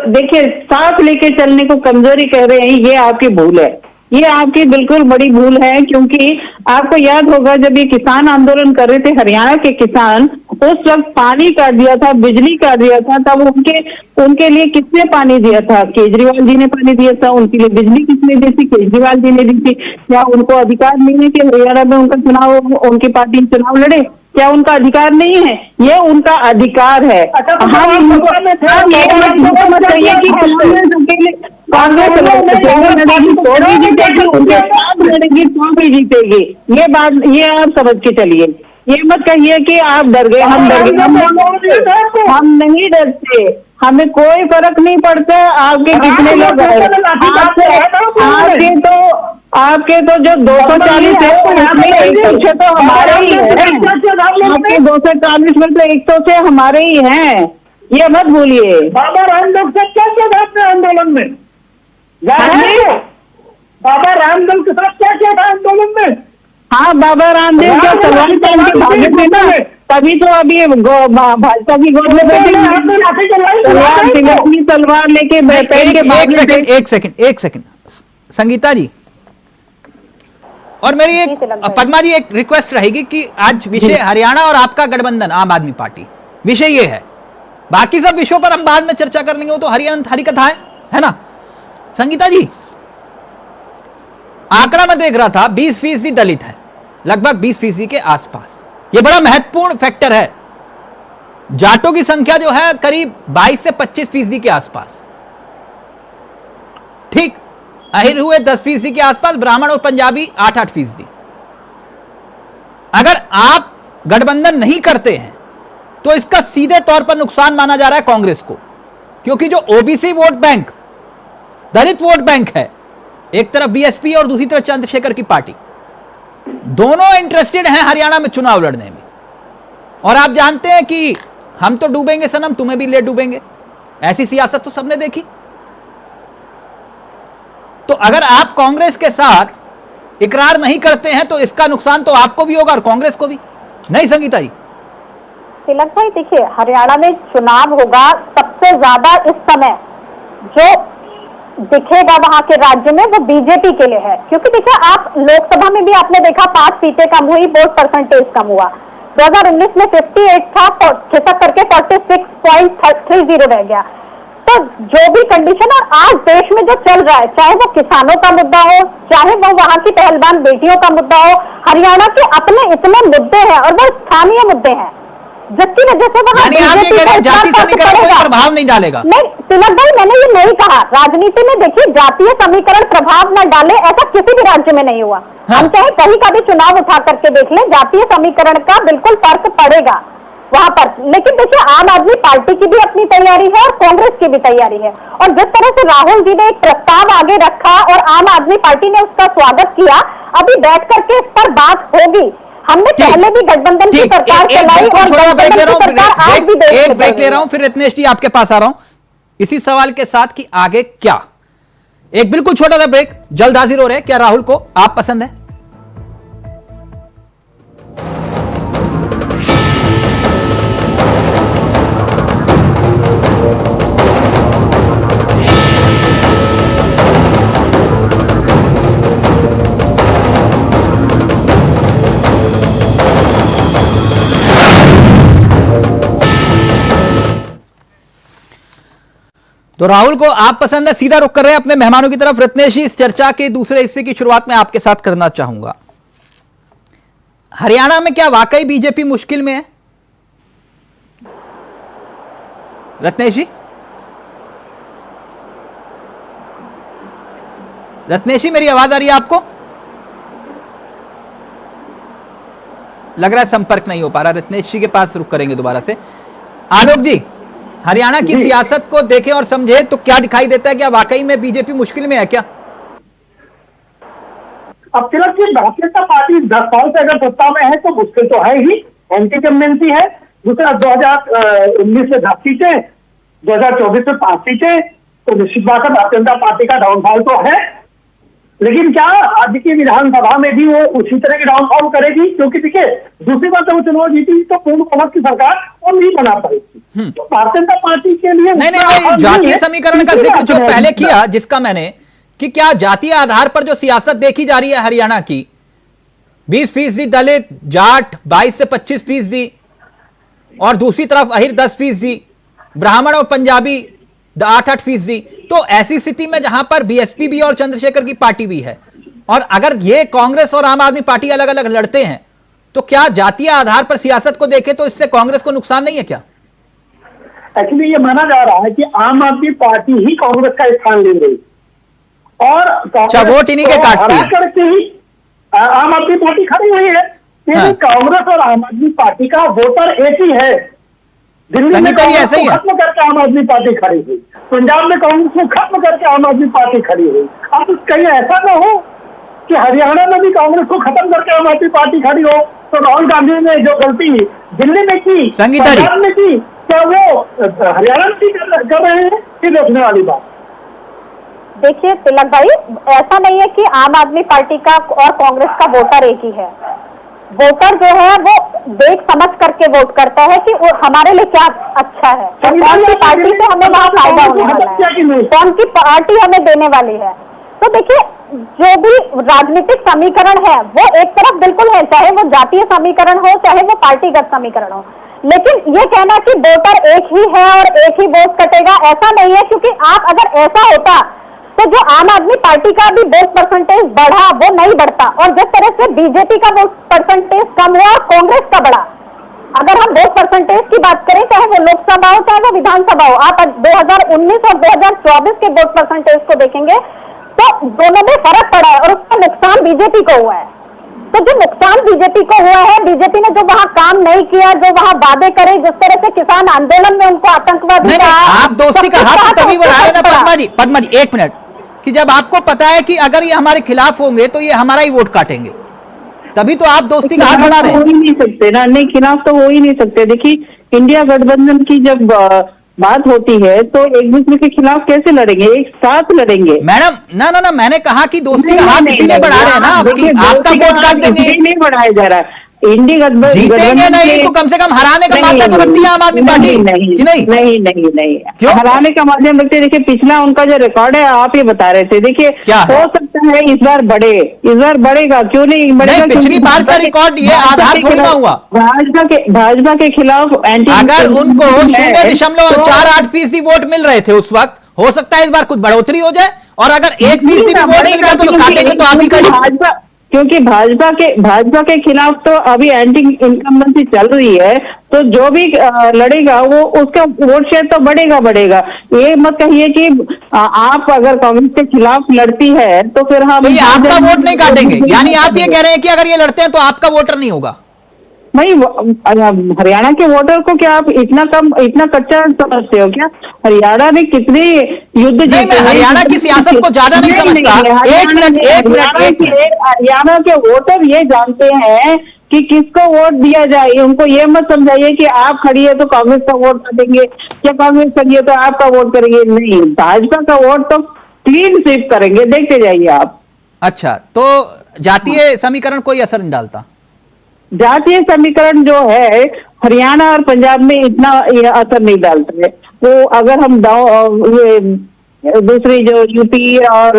देखिए, साथ लेके चलने को कमजोरी कह रहे हैं, ये आपकी भूल है, ये आपकी बिल्कुल बड़ी भूल है। क्योंकि आपको याद होगा जब ये किसान आंदोलन कर रहे थे हरियाणा के किसान, उस वक्त पानी काट दिया था, बिजली काट दिया था, तब उनके लिए किसने पानी दिया था? केजरीवाल जी ने पानी दिया था। उनके लिए बिजली किसने दी थी? केजरीवाल जी ने दी थी। क्या उनको अधिकार नहीं है कि हरियाणा में उनका चुनाव, उनकी पार्टी चुनाव लड़े? क्या उनका अधिकार नहीं है? ये उनका अधिकार है। हम जीतेगी, ये बात ये आप समझ के चलिए। ये मत कहिए कि आप डर गए, हम डर गए, हम नहीं डरते, हमें कोई फर्क नहीं पड़ता आपके कितने लोग आपके तो जो 240 है उसमें 106 तो हमारे ही है, आपके 240 में तो 106 हमारे ही हैं, ये मत भूलिए। बाबा रामदेव से क्या किया था आंदोलन में? बाबा रामदेव के साथ क्या किया था आंदोलन में? हाँ, बाबा रामदेव का सवाल पहन के भागे थे ना, तभी तो अभी भाजपा की गोद में तलवार लेके एक सेकंड संगीता जी और मेरी एक पद्मा जी एक रिक्वेस्ट रहेगी कि आज विषय हरियाणा और आपका गठबंधन आम आदमी पार्टी विषय ये है, बाकी सब विषयों पर हम बाद में चर्चा कर लेंगे, वो तो हरी कथा है ना। संगीता जी, आंकड़ा मैं देख रहा था 20% दलित है, लगभग 20% के आसपास, यह बड़ा महत्वपूर्ण फैक्टर है। जाटों की संख्या जो है करीब 22 से 25% के आसपास, ठीक, अहिर हुए 10% के आसपास, ब्राह्मण और पंजाबी 8-8%। अगर आप गठबंधन नहीं करते हैं तो इसका सीधे तौर पर नुकसान माना जा रहा है कांग्रेस को, क्योंकि जो ओबीसी वोट बैंक, दलित वोट बैंक है, एक तरफ बीएसपी और दूसरी तरफ चंद्रशेखर की पार्टी, दोनों इंटरेस्टेड हैं हरियाणा में चुनाव लड़ने में। और आप जानते हैं कि हम तो डूबेंगे सनम, तुम्हें भी ले डूबेंगे, ऐसी सियासत तो सबने देखी। तो अगर आप कांग्रेस के साथ इकरार नहीं करते हैं तो इसका नुकसान तो आपको भी होगा और कांग्रेस को भी, नहीं संगीता जी? तिलक भाई देखिए, हरियाणा में चुनाव होगा, सबसे ज्यादा इस समय जो दिखेगा वहां के राज्य में वो बीजेपी के लिए है, क्योंकि देखिए आप लोकसभा में भी आपने देखा 5 सीटें कम हुई, वोट परसेंटेज कम हुआ। 2019 में 58 था, खिसक करके 46.30 रह गया। तो जो भी कंडीशन, और आज देश में जो चल रहा है, चाहे वो किसानों का मुद्दा हो, चाहे वो वहां की पहलवान बेटियों का मुद्दा हो, हरियाणा के अपने इतने मुद्दे हैं और वो स्थानीय मुद्दे हैं, जिसकी वजह से वहां जाति समीकरण कोई प्रभाव नहीं डालेगा। नहीं तिलक भाई, मैंने ये नहीं कहा। राजनीति में देखिए जातीय समीकरण प्रभाव न डाले, ऐसा किसी भी राज्य में नहीं हुआ। हम चाहे कहीं का भी चुनाव उठा करके देख लें, जातीय समीकरण का बिल्कुल फर्क पड़ेगा वहां पर। लेकिन देखिए आम आदमी पार्टी की भी अपनी तैयारी है और कांग्रेस की भी तैयारी है, और जिस तरह से राहुल जी ने एक प्रस्ताव आगे रखा और आम आदमी पार्टी ने उसका स्वागत किया, अभी बैठ करके इस पर बात होगी। हमने पहले भी गठबंधन की सरकार चलाई और ब्रेक ले रहा हूं, फिर रत्नेश जी आपके पास आ रहा हूं इसी सवाल के साथ कि आगे क्या। एक बिल्कुल छोटा सा ब्रेक, जल्द हाजिर हो रहे हैं। क्या राहुल को आप पसंद है? तो राहुल को आप पसंद है, सीधा रुख कर रहे हैं अपने मेहमानों की तरफ। रत्नेश जी, इस चर्चा के दूसरे हिस्से की शुरुआत में आपके साथ करना चाहूंगा। हरियाणा में क्या वाकई बीजेपी मुश्किल में है? रत्नेश जी, रत्नेश जी, मेरी आवाज आ रही है आपको? लग रहा है संपर्क नहीं हो पा रहा। रत्नेश जी के पास रुख करेंगे दोबारा से। आलोक जी, हरियाणा की सियासत को देखें और समझे तो क्या दिखाई देता है? क्या वाकई में बीजेपी मुश्किल में है क्या? अब तिलक जी, भारतीय जनता पार्टी 10 साल से अगर सत्ता में है तो मुश्किल तो है ही, एंटी है। दूसरा 2019 से 10 सीटें, 2024 में 5 सीटें, तो निश्चित बात है भारतीय जनता पार्टी का डाउनफॉल तो है। लेकिन क्या आज की विधानसभा में भी वो उसी तरह की डाउनफॉल करेगी? क्योंकि देखिए, दूसरी बात वो चुनाव जीती तो पूर्ण बहुमत की सरकार वो नहीं बना पाएगी। तो भारतीय जनता पार्टी के लिए नहीं, जातीय समीकरण का जिक्र जो पहले किया, जिसका मैंने कि क्या जातीय आधार पर जो सियासत देखी जा रही है हरियाणा की, 20% दलित जाट, 22 से 25%, और दूसरी तरफ अहिर 10%, ब्राह्मण और पंजाबी 8-8%। तो ऐसी स्थिति में जहां पर बीएसपी भी और चंद्रशेखर की पार्टी भी है, और अगर ये कांग्रेस और आम आदमी पार्टी अलग अलग लड़ते हैं, तो क्या जातीय आधार पर सियासत को देखें तो इससे कांग्रेस को नुकसान नहीं है क्या? एक्चुअली ये माना जा रहा है कि आम आदमी पार्टी ही कांग्रेस का स्थान ले रही, और वोट इन्हीं के काटती है करके ही आम आदमी पार्टी खड़ी हुई है। हाँ। कांग्रेस और आम आदमी पार्टी का वोटर एक ही है। दिल्ली में कांग्रेस को खत्म करके आम आदमी पार्टी खड़ी हुई, पंजाब में कांग्रेस को खत्म करके आम आदमी पार्टी खड़ी हुई। अब कहीं ऐसा ना हो कि हरियाणा में भी कांग्रेस को खत्म करके आम आदमी पार्टी खड़ी हो, तो राहुल गांधी ने जो गलती दिल्ली में की, पंजाब में की, क्या वो हरियाणा में भी कर रहे हैं? ये देखने वाली बात। देखिए तिलक भाई, ऐसा नहीं है कि आम आदमी पार्टी का और कांग्रेस का वोटर एक ही है। वोटर जो है वो देख समझ करके वोट करता है कि हमारे लिए क्या अच्छा है, कौन सी पार्टी से हमें वहाँ फायदा होने वाला है, कौन सी पार्टी हमें देने वाली है। तो देखिए, जो भी राजनीतिक समीकरण है वो एक तरफ बिल्कुल है, चाहे वो जातीय समीकरण हो, चाहे वो पार्टीगत समीकरण हो। लेकिन ये कहना कि वोटर एक ही है और एक ही वोट कटेगा, ऐसा नहीं है। क्योंकि आप अगर ऐसा होता तो जो आम आदमी पार्टी का भी वोट परसेंटेज बढ़ा वो नहीं बढ़ता, और जिस तरह से बीजेपी का वोट परसेंटेज कम हुआ, कांग्रेस का बढ़ा। अगर हम वोट परसेंटेज की बात करें, चाहे वो लोकसभा हो चाहे वो विधानसभा हो, आप 2019 और 2024 के वोट परसेंटेज को देखेंगे तो दोनों में फर्क पड़ा है, और उसका नुकसान बीजेपी को हुआ है। तो जो नुकसान बीजेपी को हुआ है, बीजेपी ने जो वहाँ काम नहीं किया, जो वहाँ वादे करे, जिस तरह से किसान आंदोलन में उनको आतंकवादी आप दोस्ती का हाथ तभी बढ़ा रहे ना पद्मा जी, एक मिनट, कि जब आपको पता है कि अगर ये हमारे खिलाफ होंगे तो ये हमारा ही वोट काटेंगे, तभी तो आप दोस्ती का हाथ बढ़ा रहे हैं। हो ही नहीं सकते ना, नहीं खिलाफ तो हो ही नहीं सकते। देखिए, इंडिया गठबंधन की जब बात होती है तो एक दूसरे के खिलाफ कैसे लड़ेंगे? एक साथ लड़ेंगे। मैडम ना, मैंने कहा कि दोस्ती का हाथ इसीलिए बढ़ा रहे हैं ना, आपका वोट काट देंगे। नहीं बढ़ाया जा रहा है, इंडिया जीतेंगे नहीं तो कम से कम हराने का माध्यम तो रखती है आम आदमी पार्टी कि नहीं? नहीं, क्यों हराने का माध्यम रखते? देखिए, पिछला उनका जो रिकॉर्ड है, आप ये बता रहे थे, देखिए हो सकता है इस बार बढ़ेगा, क्यों नहीं बढ़ेगा? पिछली बार का रिकॉर्ड ये आधार थोड़ी ना हुआ। भाजपा के खिलाफ अगर उनको 0.48% वोट मिल रहे थे उस वक्त, हो सकता है इस बार कुछ बढ़ोतरी हो जाए, और अगर 1% भी वोट मिल गया तो काटेंगे तो आप ही का। क्योंकि भाजपा के खिलाफ तो अभी एंटी इनकम्बेंसी चल रही है, तो जो भी लड़ेगा वो उसका वोट शेयर तो बढ़ेगा। ये मत कहिए कि आप अगर कांग्रेस के खिलाफ लड़ती है तो फिर हम तो ये आपका वोट नहीं काटेंगे, यानी आप ये कह रहे हैं कि अगर ये लड़ते हैं तो आपका वोटर नहीं होगा? नहीं, हरियाणा के वोटर को क्या आप इतना कच्चा समझते हो क्या? हरियाणा में कितने युद्ध जीते हैं? मैं हरियाणा की सियासत को ज्यादा नहीं समझता। एक मिनट। हरियाणा के वोटर ये जानते हैं कि किसको वोट दिया जाए। उनको ये मत समझाइए कि आप खड़ी है तो कांग्रेस का वोट करेंगे, या कांग्रेस खड़ी है तो आपका वोट करेंगे। नहीं, भाजपा का वोट तो क्लीन स्वीप करेंगे, देखते जाइए आप। अच्छा, तो जातीय समीकरण कोई असर नहीं डालता? जातीय समीकरण जो है हरियाणा और पंजाब में इतना असर नहीं डालता है। वो अगर हम दूसरी जो यूपी और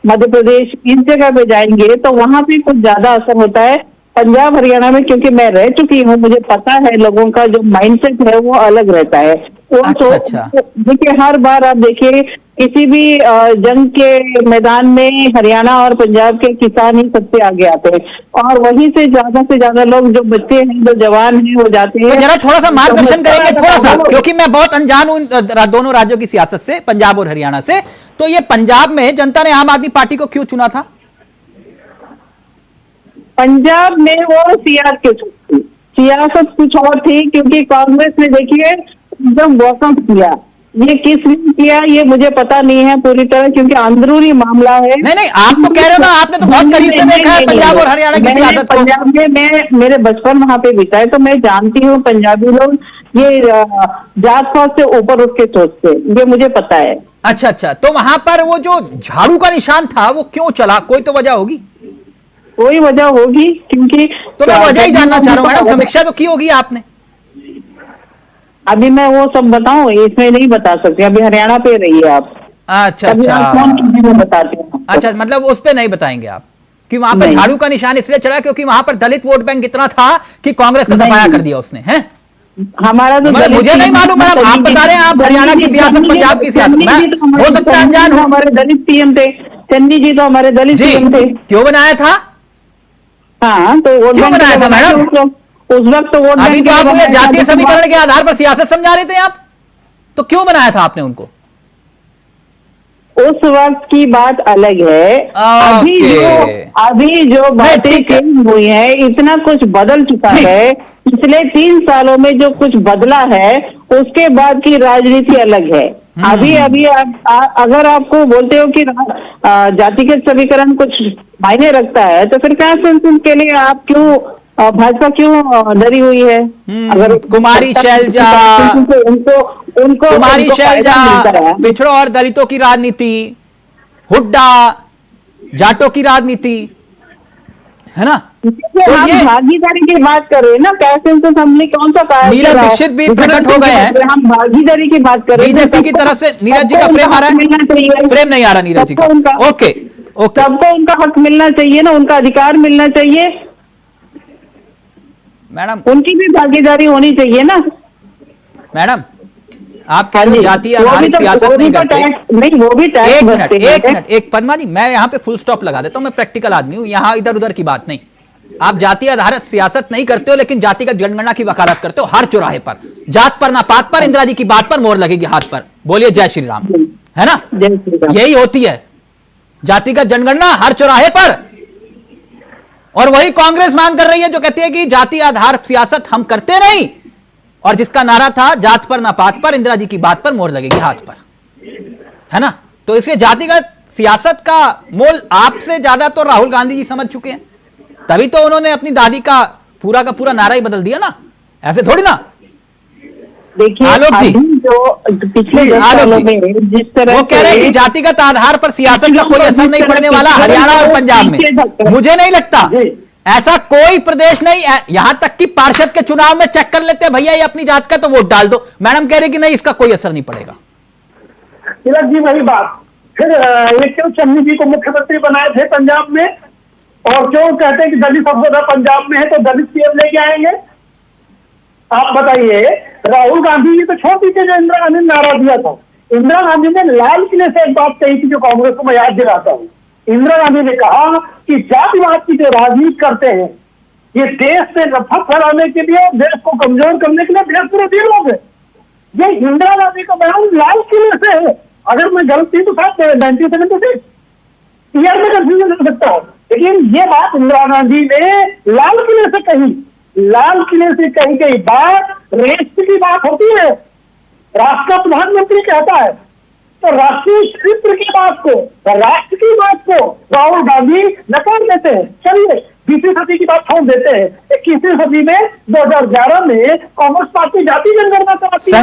मध्य प्रदेश इन जगह पे जाएंगे तो वहां पे कुछ ज्यादा असर होता है। पंजाब हरियाणा में क्योंकि मैं रह चुकी हूँ, मुझे पता है लोगों का जो माइंडसेट है वो अलग रहता है। अच्छा। देखिए, हर बार आप देखिए किसी भी जंग के मैदान में हरियाणा और पंजाब के किसान ही सबसे आगे आते हैं और वहीं से ज्यादा लोग जो बच्चे हैं, जो जवान हैं, वो जाते हैं। तो जरा थोड़ा सा मार्गदर्शन करेंगे, थोड़ा सा, क्योंकि मैं बहुत अनजान हूं दोनों राज्यों की सियासत से, पंजाब और हरियाणा से। तो ये पंजाब में जनता ने आम आदमी पार्टी को क्यों चुना था? पंजाब में वो सियासत कुछ और थी, क्योंकि कांग्रेस ने देखिए एकदम वॉकआउट किया। ये किस लिए किया ये मुझे पता नहीं है पूरी तरह, क्योंकि अंदरूनी मामला है। नहीं, आप तो कह रहे हो ना, आपने तो बहुत करीब से देखा है पंजाब और हरियाणा की सियासत को। पंजाब में मैं मेरे बचपन वहां पे बीता है, तो मैं जानती हूँ पंजाबी लोग ये जात पात से ऊपर उठ के सोचते, ये मुझे पता है। अच्छा, तो वहां पर वो जो झाड़ू का निशान था वो क्यों चला? कोई तो वजह होगी, कोई वजह होगी, क्योंकि तो मैं वजह ही जानना चाह रहा हूँ। मैडम, समीक्षा तो की होगी आपने? अभी मैं वो सब बताऊं इसमें नहीं बता सकती, अभी हरियाणा पे रही है आप। अच्छा, बताते हैं। अच्छा, मतलब उस पे नहीं बताएंगे आप कि वहां पर झाड़ू का निशान इसलिए चला क्योंकि वहां पर दलित वोट बैंक इतना था कि कांग्रेस का सफाया कर दिया उसने, है? हमारा तो मुझे नहीं मालूम मैडम, आप बता रहे हैं आप हरियाणा की सियासत, पंजाब की सियासत, हो सकता है अनजान हो। हमारे दलित सीएम थे, चन्नी जी तो हमारे दलित सीएम थे। क्यों बनाया था? हाँ, तो क्यों बनाया था मैडम? उस वक्त तो वोट अभी तो आप मुझे जातीय समीकरण के आधार पर सियासत समझा रहे थे आप, तो क्यों बनाया था आपने उनको? उस वक्त की बात अलग है। अभी जो बातें चेंज हुई है, इतना कुछ बदल चुका है। पिछले 3 सालों में जो कुछ बदला है उसके बाद की राजनीति अलग है। अभी अगर आपको बोलते हो कि जातिगत समीकरण कुछ मायने रखता है, तो फिर क्या के लिए आप क्यों भाजपा क्यों डरी हुई है? अगर कुमारी शैलजा, कुमारी शैलजा, पिछड़ों और दलितों की राजनीति, हुड्डा, जाटों की राजनीति, है ना? तो हम भागीदारी की बात कर रहे हैं ना, कैसे हमने कौन सा नीरज दीक्षित भी प्रकट हो गए हैं। हम भागीदारी की बात कर रहे हैं। बीजेपी की तरफ से नीरज जी का फ्रेम आ रहा है, फ्रेम नहीं आ रहा नीरज जी का। ओके, सबको उनका हक मिलना चाहिए ना, उनका अधिकार मिलना चाहिए मैडम, उनकी भी भागीदारी होनी चाहिए ना। मैडम, आप कह रहे हो जातीय आधारित सियासत नहीं करते। नहीं, वो भी एक मिनट, पद्मा जी, मैं यहाँ पे फुल स्टॉप लगा देता हूँ। मैं प्रैक्टिकल आदमी हूँ, यहाँ इधर उधर की बात नहीं। आप जातीय आधारित सियासत नहीं करते हो, लेकिन जातिगत जनगणना की वकालत करते हो। हर चौराहे पर जात पर ना पात पर इंदिरा जी की बात पर मोहर लगेगी हाथ पर, बोलिए जय श्री राम, है ना? यही होती है जातिगत जनगणना, हर चौराहे पर। और वही कांग्रेस मांग कर रही है जो कहती है कि जाति आधार सियासत हम करते नहीं, और जिसका नारा था जात पर ना पात पर, इंदिरा जी की बात पर मोहर लगेगी हाथ पर, है ना? तो इसलिए जातिगत सियासत का मोल आपसे ज्यादा तो राहुल गांधी जी समझ चुके हैं, तभी तो उन्होंने अपनी दादी का पूरा नारा ही बदल दिया ना, ऐसे थोड़ी ना। देखिए, आलोक जी, जो पिछले 10 सालों में जिस तरह वो कह रहे हैं कि जातिगत आधार पर सियासत का कोई असर नहीं पड़ने वाला हरियाणा और पंजाब में। मुझे नहीं लगता ऐसा कोई प्रदेश नहीं, यहां तक कि पार्षद के चुनाव में चेक कर लेते हैं, भैया ये अपनी जात का तो वोट डाल दो। मैडम कह रही कि नहीं, इसका कोई असर नहीं पड़ेगा। तिलक जी, वही बात फिर ये क्यों चन्नी जी को मुख्यमंत्री बनाए थे पंजाब में, और क्यों कहते हैं कि दलित सबसे ज्यादा पंजाब में है तो दलित सीएम लेके आएंगे? आप बताइए, राहुल गांधी जी तो छोड़ दीजिए, जो इंदिरा गांधी ने नारा दिया था। इंदिरा गांधी ने लाल किले से एक बात कही थी जो कांग्रेस को मैं याद दिलाता हूँ। इंदिरा गांधी ने कहा कि जातिवाद की जो राजनीति करते हैं ये देश से नफरत फैलाने के लिए और देश को कमजोर करने के लिए देश विरोधी लोग हैं। ये इंदिरा गांधी का बयान लाल किले से है। अगर मैं गलत थी तो साथ 1976 ईयर में कंफ्यूजन कर सकता हूँ, लेकिन ये बात इंदिरा गांधी ने लाल किले से कही। लाल किले से कही गई बात राष्ट्र की बात होती है, राष्ट्र का प्रधानमंत्री कहता है, तो राष्ट्रीय चरित्र की बात को, राष्ट्र की बात को राहुल गांधी नकार देते हैं। चलिए 20वीं सदी की बात छोड़ देते हैं, 21वीं सदी में 2011 में कांग्रेस पार्टी जाति जनगणना कराती है।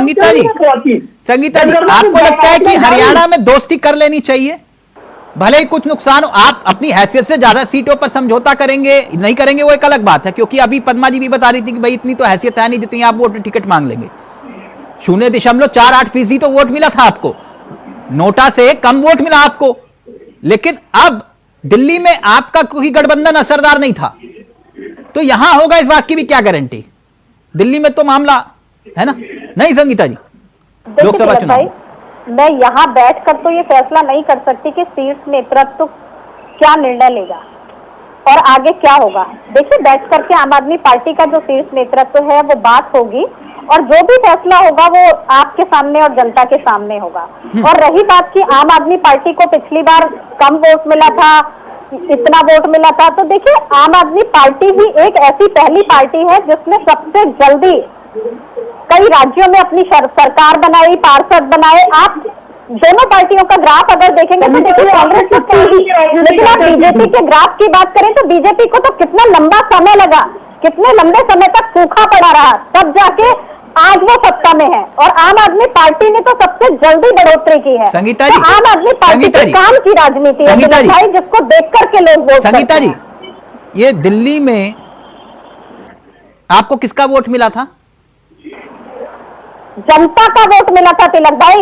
संगीता जी, आपको लगता है कि हरियाणा में दोस्ती कर लेनी चाहिए, भले ही कुछ नुकसान हो? आप अपनी हैसियत से ज्यादा सीटों पर समझौता करेंगे नहीं करेंगे वो एक अलग बात है, क्योंकि अभी पद्मा जी भी बता रही थी कि भाई इतनी तो हैसियत है नहीं जितनी आप वोट टिकट मांग लेंगे। 0.48% तो वोट मिला था आपको, नोटा से कम वोट मिला आपको। लेकिन अब दिल्ली में आपका कोई गठबंधन असरदार नहीं था, तो यहां होगा इस बात की भी क्या गारंटी? दिल्ली में तो मामला है ना, नहीं संगीता जी? लोकसभा देखिए चुनाव में? मैं यहाँ बैठकर तो ये फैसला नहीं कर सकती कि शीर्ष नेतृत्व क्या निर्णय लेगा और आगे क्या होगा। देखिए, बैठ करके आम आदमी पार्टी का जो शीर्ष नेतृत्व है वो बात होगी और जो भी फैसला होगा वो आपके सामने और जनता के सामने होगा। और रही बात कि आम आदमी पार्टी को पिछली बार कम वोट मिला था, इतना वोट मिला था, तो देखिए आम आदमी पार्टी ही एक ऐसी पहली पार्टी है जिसने सबसे जल्दी कई राज्यों में अपनी सरकार बनाई, पार्षद बनाए। आप दोनों पार्टियों का ग्राफ अगर देखेंगे तो देखिए कांग्रेस का, लेकिन आप बीजेपी के ग्राफ की बात करें तो बीजेपी को तो कितना लंबा समय लगा, कितने लंबे समय तक सूखा पड़ा रहा, तब जाके आज वो सत्ता में है। और आम आदमी पार्टी ने तो सबसे जल्दी बढ़ोतरी की है। संगीता जी, तो आम आदमी पार्टी के काम की राजनीति है जिसको देख करके लोग वोट संगीता जी, ये दिल्ली में आपको किसका वोट मिला था? जनता का वोट मिला था तिलक भाई,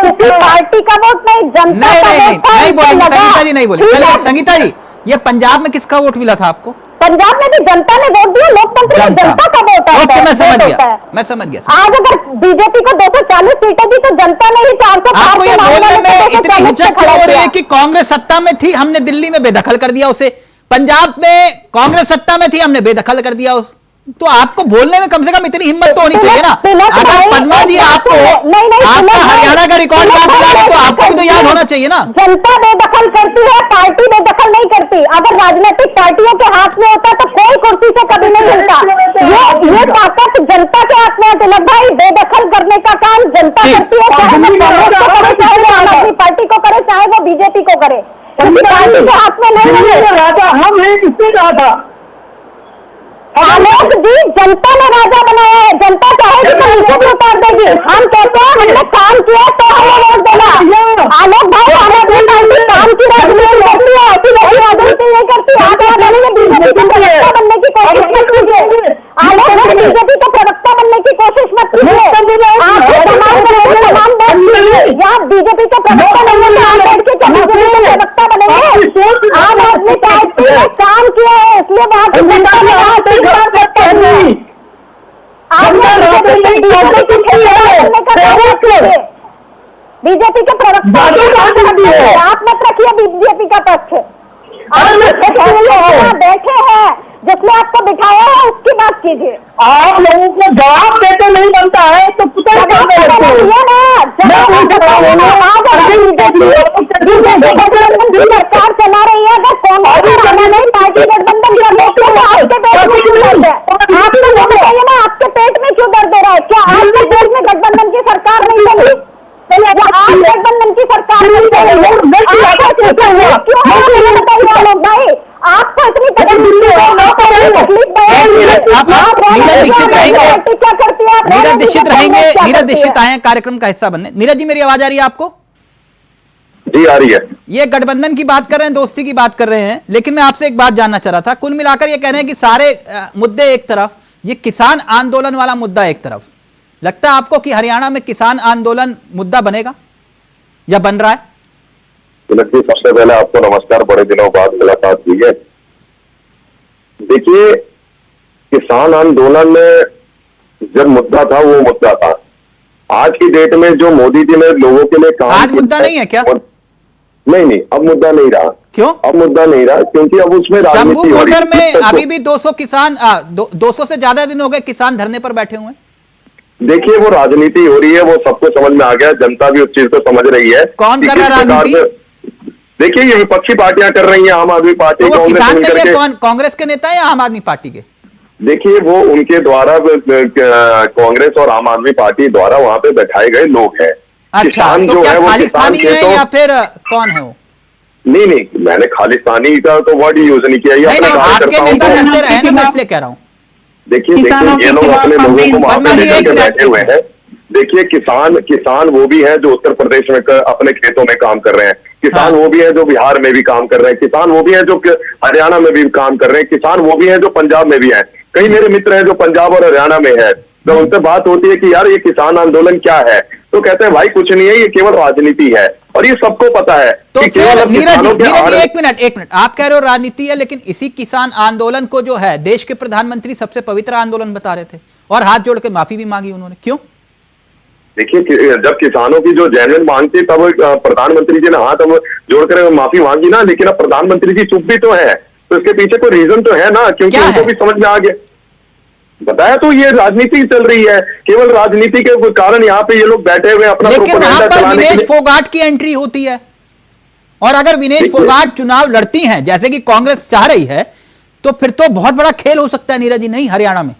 किसी पार्टी का वोट नहीं, जनता का वोट था। नहीं बोलेंगे संगीता जी, नहीं बोले। चलिए संगीता जी, ये पंजाब में किसका वोट मिला था आपको? पंजाब में भी जनता ने वोट दिया, लोकतंत्र में जनता का वोट आता है। मैं समझ गया। आज अगर बीजेपी को 240 सीटें दी तो जनता ने ही 400। आपको ये बोलने में इतनी हिचक क्यों हो रही है कि कांग्रेस सत्ता में थी, हमने दिल्ली में बेदखल कर दिया उसे, पंजाब में कांग्रेस सत्ता में थी, हमने बेदखल कर दिया उसे? तो आपको बोलने में कम से कम इतनी हिम्मत तो होनी चाहिए ना। अगर पद्मा जी आपको आपका हरियाणा का रिकॉर्ड याद दिला रहे तो आपको भी तो याद होना चाहिए ना। जनता बेदखल करती है, पार्टी बेदखल नहीं करती। अगर राजनीतिक पार्टियों के हाथ में होता तो कोई कुर्सी से कभी नहीं मिलता। ये ताकत जनता के हाथ में है तिलक भाई, बेदखल करने का काम जनता करती है, चाहे वो कांग्रेस को करे, चाहे वो आम आदमी पार्टी को करे, चाहे वो बीजेपी को करे। पार्टी के हाथ में नहीं है। हम किसने कहा था? आलोक जी, जनता ने राजा बनाया है, जनता चाहे तो भी उतार देगी। हम कहते हैं हमने काम किया तो हमें वोट देना। आलोक भाई, आम आदमी पार्टी काम की राजनीति करती है, ऐसी लोग राजनीति नहीं करती। आप बीजेपी का प्रवक्ता बनने की कोशिश मत कीजिए। आलोक भाई, बीजेपी का प्रवक्ता बनने की कोशिश मत कीजिए। आप बीजेपी का प्रवक्ता बनने आप बैठ के प्रवक्ता बनेंगे। आम आदमी पार्टी ने काम किया है, इसलिए वहां की जनता ने बीजेपी के प्रवक्ता आप मत रखिए बीजेपी का पक्ष। बैठे हैं जिसने आपको बिठाया है उसकी बात कीजिए। आप लोगों को जवाब देते नहीं बनता है तो सरकार चला रही है, अगर कांग्रेस नहीं पार्टी गठबंधन आपके पेट में क्यों दर्द हो रहा है? क्या आपके पेट में गठबंधन की सरकार नहीं चली? गठबंधन की सरकार भाई, आपको इतनी नीरज दीक्षित आए हैं कार्यक्रम का हिस्सा बनने। नीरज जी, मेरी आवाज आ रही है आपको? जी आ रही है। ये गठबंधन की बात कर रहे हैं, दोस्ती की बात कर रहे हैं, लेकिन मैं आपसे एक बात जानना चाह रहा था। कुल मिलाकर ये कह रहे हैं कि सारे मुद्दे एक तरफ, ये किसान आंदोलन वाला मुद्दा एक तरफ। लगता है आपको कि हरियाणा में किसान आंदोलन मुद्दा बनेगा या बन रहा है? सबसे पहले आपको नमस्कार, बड़े दिनों बाद मुलाकात हुई है। देखिए, किसान आंदोलन में जब मुद्दा था वो मुद्दा था। आज की डेट में जो मोदी जी ने लोगों के लिए काम, आज मुद्दा नहीं है क्या? नहीं, अब मुद्दा नहीं रहा। क्यों अब मुद्दा नहीं रहा? क्योंकि अब उसमें राजनीति हो रही है। में अभी भी 200 किसान 200 से ज्यादा दिन हो गए किसान धरने पर बैठे हुए हैं। देखिए, वो राजनीति हो रही है, वो सबको समझ में आ गया, जनता भी उस चीज को समझ रही है। कौन कर रहा है राजनीति? देखिए, ये विपक्षी पार्टियां कर रही हैं, आम आदमी पार्टी, तो किसान के कौन, कांग्रेस के नेता या आम आदमी पार्टी के? देखिए, वो उनके द्वारा कांग्रेस और आम आदमी पार्टी द्वारा वहां पे बैठाए गए लोग हैं। अच्छा, तो क्या खालिस्तानी है या फिर कौन है वो? नहीं, मैंने खालिस्तानी का तो वर्ड यूज नहीं किया। आपके नेता करते रहे ना, मैं इसलिए कह रहा हूँ। देखिए, ये लोग अपने लोगों को वहां पे लेकर बैठे हुए हैं। देखिए, किसान वो भी हैं जो उत्तर प्रदेश में अपने खेतों में काम कर रहे हैं, किसान वो भी है जो बिहार में भी काम कर रहे हैं, किसान वो भी है जो हरियाणा में भी काम कर रहे हैं, किसान वो भी है जो पंजाब में भी है। कई मेरे मित्र हैं जो पंजाब और हरियाणा में है, तो उनसे बात होती है कि यार ये किसान आंदोलन क्या है, तो कहते हैं भाई कुछ नहीं है, ये केवल राजनीति है, और ये सबको पता है। तो फिर नीरज जी, एक मिनट, आप कह रहे हो राजनीति है, लेकिन इसी किसान आंदोलन को जो है देश के प्रधानमंत्री सबसे पवित्र आंदोलन बता रहे थे और हाथ जोड़ के माफी भी मांगी उन्होंने, क्यों? देखिए जब किसानों की जो जेन्युइन मांग थी तब प्रधानमंत्री जी ने हाथ अब जोड़कर माफी मांगी ना, लेकिन अब प्रधानमंत्री जी चुप भी तो है, तो इसके पीछे कोई रीजन तो है ना, क्योंकि उनको भी समझ में आ गया। बताया तो ये राजनीति चल रही है, केवल राजनीति के कारण यहाँ पे ये लोग बैठे हुए अपना लेकिन वहां प्रोपेगेंडा पर चलाने के विनेश लिए। फोगाट की एंट्री होती है, और अगर विनेश देखिए- फोगाट चुनाव लड़ती हैं जैसे कि कांग्रेस चाह रही है, तो फिर तो बहुत बड़ा खेल हो सकता है नीरज जी, नहीं हरियाणा में?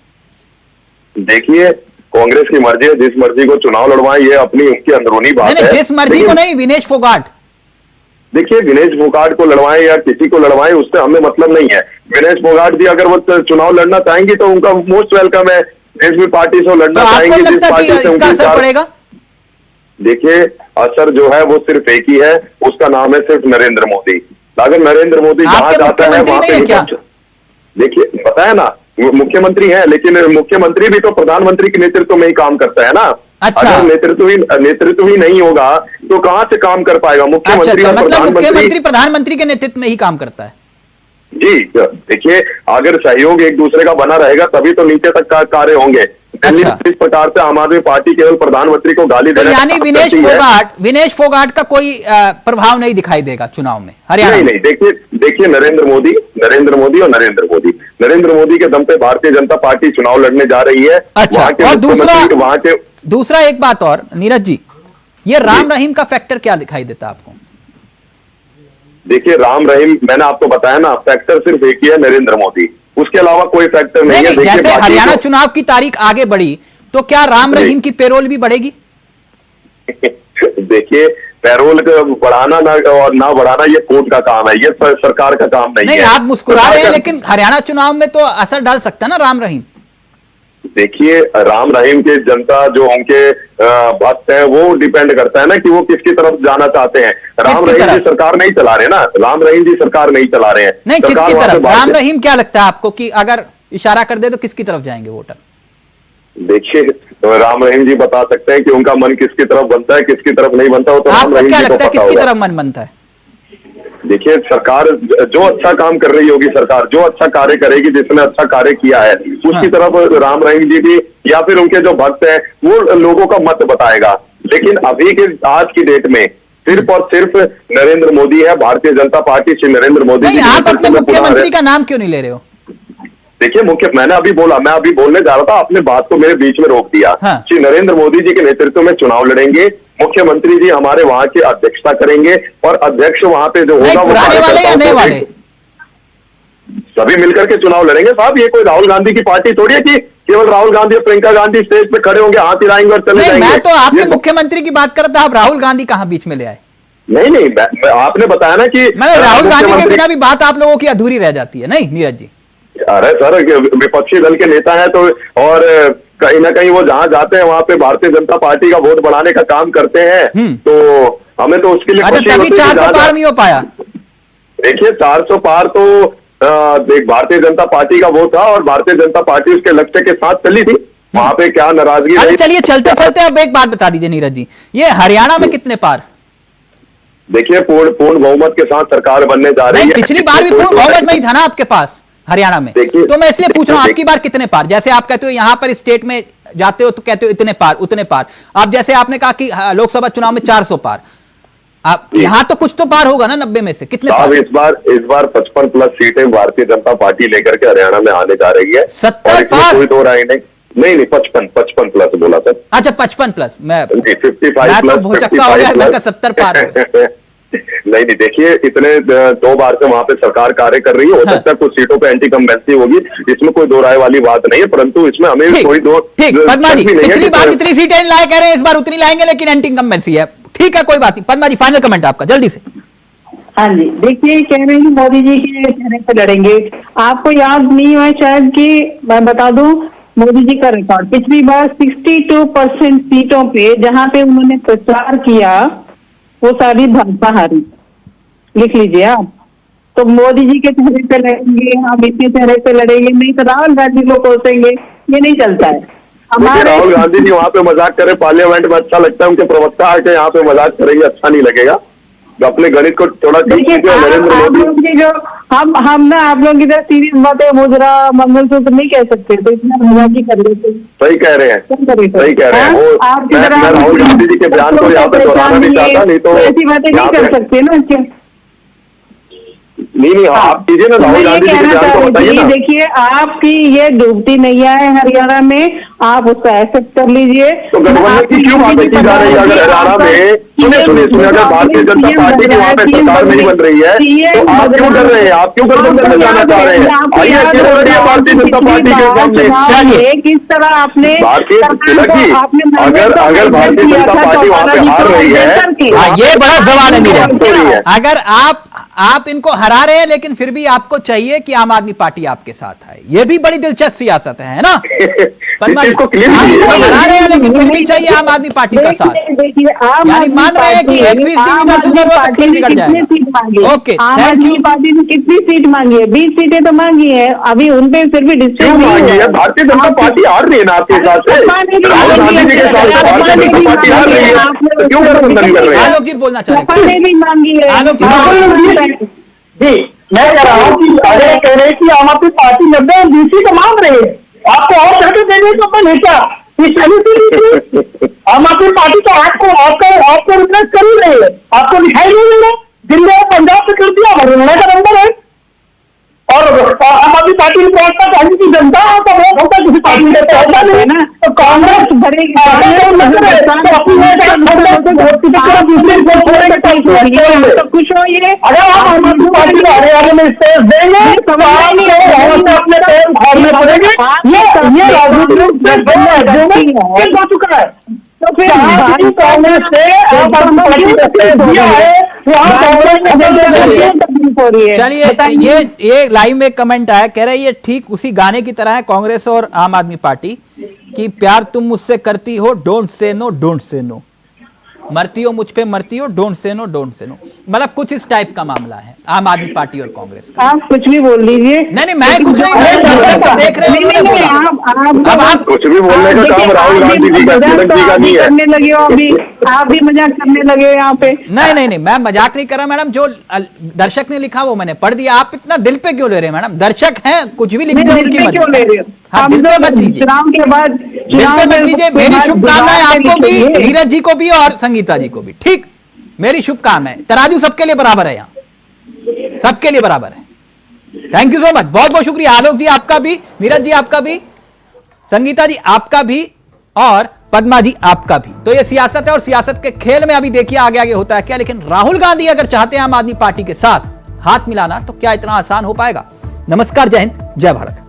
देखिए कांग्रेस की मर्जी है, जिस मर्जी को चुनाव लड़वाएं, ये अपनी उनकी अंदरूनी बात नहीं है। जिस मर्जी को नहीं, विनेश फोगाट। देखिए विनेश फोगाट को लड़वाएं या किसी को लड़वाएं उससे हमें मतलब नहीं है। विनेश फोगाट जी अगर वो चुनाव लड़ना चाहेंगी तो उनका मोस्ट वेलकम है, जिस भी पार्टी से लड़ना तो चाहेंगे, आपको जिस लगता है पार्टी कि से इसका उनकी असर पड़ेगा? देखिए असर जो है वो सिर्फ एक ही है, उसका नाम है सिर्फ नरेंद्र मोदी। अगर नरेंद्र मोदी जहां आपके जाता है मुख्यमंत्री वहां नहीं है पे क्या? देखिए बताया ना, मुख्यमंत्री है, लेकिन मुख्यमंत्री भी तो प्रधानमंत्री के नेतृत्व में ही काम करता है ना। अच्छा। अगर नेतृत्व ही नहीं होगा तो कहां से काम कर पाएगा अच्छा, मुख्यमंत्री और मतलब प्रधानमंत्री? मुख्यमंत्री प्रधानमंत्री के नेतृत्व में ही काम करता है। जी देखिए अगर सहयोग एक दूसरे का बना रहेगा तभी तो नीचे तक कार्य होंगे। दिल्ली अच्छा। में इस प्रकार से आम आदमी पार्टी केवल प्रधानमंत्री को गाली तो देने का यानी काम विनेश करती है। विनेश फोगाट का कोई प्रभाव नहीं दिखाई देगा चुनाव में हरियाणा नहीं में? नहीं, देखिए नरेंद्र मोदी के दम पे भारतीय जनता पार्टी चुनाव लड़ने जा रही है। अच्छा, वहां के और मुख्यमंत्री दूसरा एक बात और नीरज जी, ये राम रहीम का फैक्टर क्या दिखाई देता आपको? देखिए राम रहीम मैंने आपको बताया ना, फैक्टर सिर्फ एक ही है, नरेंद्र मोदी, उसके अलावा कोई फैक्टर नहीं है। नहीं, देखिए, जैसे बाकी हरियाणा तो- चुनाव की तारीख आगे बढ़ी तो क्या राम जी। रहीम की पेरोल भी बढ़ेगी? देखिए पैरोल को बढ़ाना ना और ना बढ़ाना ये कोर्ट का काम है, ये सरकार का काम नहीं नहीं है। आप मुस्कुरा सरकार रहे हैं, का- लेकिन हरियाणा चुनाव में तो असर डाल सकता है ना राम रहीम? देखिए राम रहीम के जनता जो उनके भक्त है वो डिपेंड करता है ना कि वो किसकी तरफ जाना चाहते हैं। राम किसकी रहीम जी तरफ? सरकार नहीं चला रहे ना, राम रहीम जी सरकार नहीं चला रहे हैं। नहीं, सरकार किसकी वहां पे तरफ? राम भारतीय- रहीम क्या लगता है आपको कि अगर इशारा कर दे तो किसकी तरफ जाएंगे वोटर? देखिए राम रहीम जी बता सकते हैं कि उनका मन किसकी तरफ बनता है, किसकी तरफ नहीं बनता, वो तो राम आपको रहीम क्या जी को लगता है पता किसकी होगा। तरफ मन बनता है? देखिए सरकार जो अच्छा काम कर रही होगी, सरकार जो अच्छा कार्य करेगी, जिसने अच्छा कार्य किया है उसकी हाँ। तरफ राम रहीम जी भी या फिर उनके जो भक्त हैं वो लोगों का मत बताएगा। लेकिन अभी के आज की डेट में सिर्फ और सिर्फ नरेंद्र मोदी है, भारतीय जनता पार्टी श्री नरेंद्र मोदी नहीं, जी के आप अपने नेतृत्व में पुनः मुख्यमंत्री का नाम क्यों नहीं ले रहे हो? देखिए मैं अभी बोलने जा रहा था, आपने बात को मेरे बीच में रोक दिया। हाँ। श्री नरेंद्र मोदी जी के नेतृत्व में चुनाव लड़ेंगे, मुख्यमंत्री जी हमारे वहां की अध्यक्षता करेंगे और अध्यक्ष वहां पे जो नहीं, होगा वो पुराने वाले या नए वाले? सभी मिलकर के चुनाव लड़ेंगे साहब। ये कोई राहुल गांधी की पार्टी थोड़ी है कि केवल राहुल गांधी और प्रियंका गांधी स्टेज पे खड़े होंगे, हाथ हिलाएंगे और चले नहीं, जाएंगे। मैं तो आपके ये- मुख्यमंत्री की बात कर रहा था, आप राहुल गांधी कहां बीच में ले आए? नहीं आपने बताया ना कि मैं राहुल गांधी के मुख्यमंत्री- बिना भी बात आप लोगों की अधूरी रह जाती है, नहीं नीरज जी? अरे सर विपक्षी दल के नेता है तो, और कहीं ना कहीं वो जहां जाते हैं वहां पे भारतीय जनता पार्टी का वोट बढ़ाने का काम करते हैं, तो हमें तो उसके लिए अच्छा, खुशी तभी होती है कि 400 जहां- पार नहीं हो पाया। देखिए 400 पार तो देख भारतीय जनता पार्टी का वोट था और भारतीय जनता पार्टी उसके लक्ष्य के साथ चली थी, वहां पे क्या नाराजगी अच्छा रही? चलिए चलते चलते अब एक बात बता दीजिए नीरज जी, ये हरियाणा में कितने पार? देखिए पूर्ण बहुमत के साथ सरकार बनने जा रही नहीं, है। पिछली बार भी पूर्ण बहुमत नहीं था ना आपके पास हरियाणा में, देखिए- तो मैं इसलिए पूछ रहा हूं देखिए- आपकी बार कितने पार? जैसे आप कहते हो यहां पर स्टेट में जाते हो तो कहते हो इतने पार उतने पार, आप जैसे आपने कहा कि लोकसभा चुनाव में 400 पार, आप यहां तो कुछ तो पार होगा ना 90 में से, कितने साहब पार? इस बार 55 प्लस सीटें भारतीय जनता पार्टी लेकर के हरियाणा में आने जा रही है। 70 और इसमें पार? कोई दो राय नहीं 55 प्लस बोला सर अच्छा 55 प्लस, मैं जी 55 मैं प्लस तो भौचक्का हो गया, मैं 70 पार हो गया। नहीं देखिए इतने 2 बार से वहां पे सरकार कार्य कर रही है, हो हाँ। सकता है कुछ सीटों पे एंटी कम्बेंसी होगी, इसमें कोई दो राय वाली बात नहीं है, परंतु इसमें हमें ठीक, कोई दो ठीक पद्मा जी, शक भी नहीं है पिछली कि बार जितनी सीटें लाए कह रहे हैं इस बार उतनी लाएंगे, लेकिन एंटी इनकम्बेंसी है, ठीक है कोई बात नहीं। पद्मा जी फाइनल कमेंट आपका जल्दी से। हाँ जी, देखिए कह रहे हैं कि मोदी जी के चेहरे पे लड़ेंगे। आपको याद नहीं है शायद कि मैं बता दूं मोदी जी का रिकॉर्ड, पिछली बार 62% सीटों पे जहां पे उन्होंने प्रचार किया वो सारी भाजपा हारी, लिख लीजिए आप। तो मोदी जी के चेहरे पे लड़ेंगे, हम इनके चेहरे पे लड़ेंगे, नहीं तो राहुल गांधी को कोसेंगे, ये नहीं चलता है मुझे राहुल गांधी जी वहां पे मजाक करे पार्लियामेंट में अच्छा लगता है, उनके प्रवक्ता आके यहाँ पे मजाक करेंगे अच्छा नहीं लगेगा। तो अपने गणित को थोड़ा कम देखिए कीजिए। नरेंद्र आप मोदी लोग की जो हम ना आप लोग इधर सीरियस बातें मुजरा मंगलसूत्र नहीं कह सकते, तो इतना मजाक ही कर लेते। सही कह रहे हैं, सही कह रहे हैं। मैं राहुल गांधी जी के बयान को यहाँ पे दोहराना नहीं चाहता, नहीं तो ऐसी बातें नहीं कर सकते ना। नहीं आप कीजिए ना, राहुल गांधी जी के बयान को बताइए ना। देखिए आपकी ये डूबती नैया है हरियाणा में, आप उसको एक्सेप्ट कर लीजिए। तो गठबंधन की क्यों बातें की जा रही है? अगर हरियाणा में सुनिए अगर भारतीय जनता पार्टी की वहाँ पे सरकार नहीं बन रही है तो आप क्यों कर रहे हैं? आप क्यों गठबंधन में जाना चाह रहे हैं? आइए क्यों हो रही है भारतीय जनता पार्टी के सामने? किस तरह आपने भारतीय अगर भारतीय जनता पार्टी वहाँ पे हार रही है, ये बड़ा सवाल है नीरज। अगर आप इनको हरा रहे हैं लेकिन फिर भी आपको चाहिए कि आम आदमी पार्टी आपके साथ आए, ये भी बड़ी दिलचस्प सियासत है ना पद्मा जी? आप हरा रहे हैं लेकिन फिर भी चाहिए आम आदमी पार्टी का साथ, यानी मान रहे हैं कि 21 दिन इधर से उधर हुआ तो खेल बिगड़ जाएगा। ओके, आम आदमी पार्टी ने कितनी सीट मांगी है? 20 सीटें तो मांगी है, अभी उनपे फिर भी डिस्ट्रिक्ट मांगी है। भारतीय जनता पार्टी हार रही है ना आपके हिसाब से? राहुल गांधी जी के साथ भारतीय जनता पार्टी हार रही है, तो क्यों गठबंधन कर रहे हैं? आलोक जी बोलना चाह रहे हैं, भी मांगी है। आलोक जी मैं कह रहा हूँ कि अरे कह रहे कि आम आदमी पार्टी 90 और 20 सीट मांग रही है, आपको और करके देने को मैं नहीं क्या आम आदमी पार्टी तो आपको रिप्लेस कर ही रही है, आपको दिखाई नहीं दे रहा। दिल्ली और पंजाब से कर दिया, हरियाणा का नंबर है और आम आदमी पार्टी ने पहुंचता चाहिए की जनता का वोट होता, किसी पार्टी में पहुंचा नहीं ना, तो कांग्रेस तो खुश हो ये। अगर आप आम आदमी पार्टी को हरियाणा में स्पेस देंगे तो अपने पैर उखाड़ने पड़ेंगे। ये राजनीतिक हो चुका है। तो फिर कांग्रेस से आप आदमी पार्टी को स्पेस दिया है, चलिए ये लाइव में कमेंट आया, कह रहे ये ठीक उसी गाने की तरह है कांग्रेस और आम आदमी पार्टी कि प्यार तुम मुझसे करती हो, don't say no, don't say no, मरती हो मुझ पे मरती हो, don't say no, don't say no. मतलब कुछ इस टाइप का मामला है आम आदमी पार्टी और कांग्रेस का। आप कुछ भी बोल लीजिए। नहीं मैं कुछ नहीं देख रहे हैं, अब आप कुछ भी बोलने का काम राहुल गांधी जी का नहीं है। करने लगे हो अभी, आप भी मजाक करने लगे यहाँ पे। नहीं मैं मजाक नहीं कर रहा मैडम, जो दर्शक ने लिखा वो मैंने पढ़ दिया। आप इतना दिल पे क्यों ले रहे हैं मैडम? दर्शक हैं, कुछ भी लिख दे उनकी मर्जी। क्यों ले रहे हो? हाँ, दिल पे मत लीजिए, चुनाव के बाद दिल पे मत लीजिए। मेरी शुभकामनाएं आपको भी, नीरज जी को भी और संगीता जी को भी। ठीक, मेरी शुभकामनाएं। तराजू सबके लिए बराबर है, यहाँ सबके लिए बराबर है। थैंक यू सो मच, बहुत बहुत शुक्रिया। आलोक जी आपका भी, नीरज जी आपका भी, संगीता जी आपका भी और पद्मा जी आपका भी। तो ये सियासत है और सियासत के खेल में अभी देखिए आगे आगे होता है क्या। लेकिन राहुल गांधी अगर चाहते हैं आम आदमी पार्टी के साथ हाथ मिलाना तो क्या इतना आसान हो पाएगा? नमस्कार, जय हिंद, जय भारत।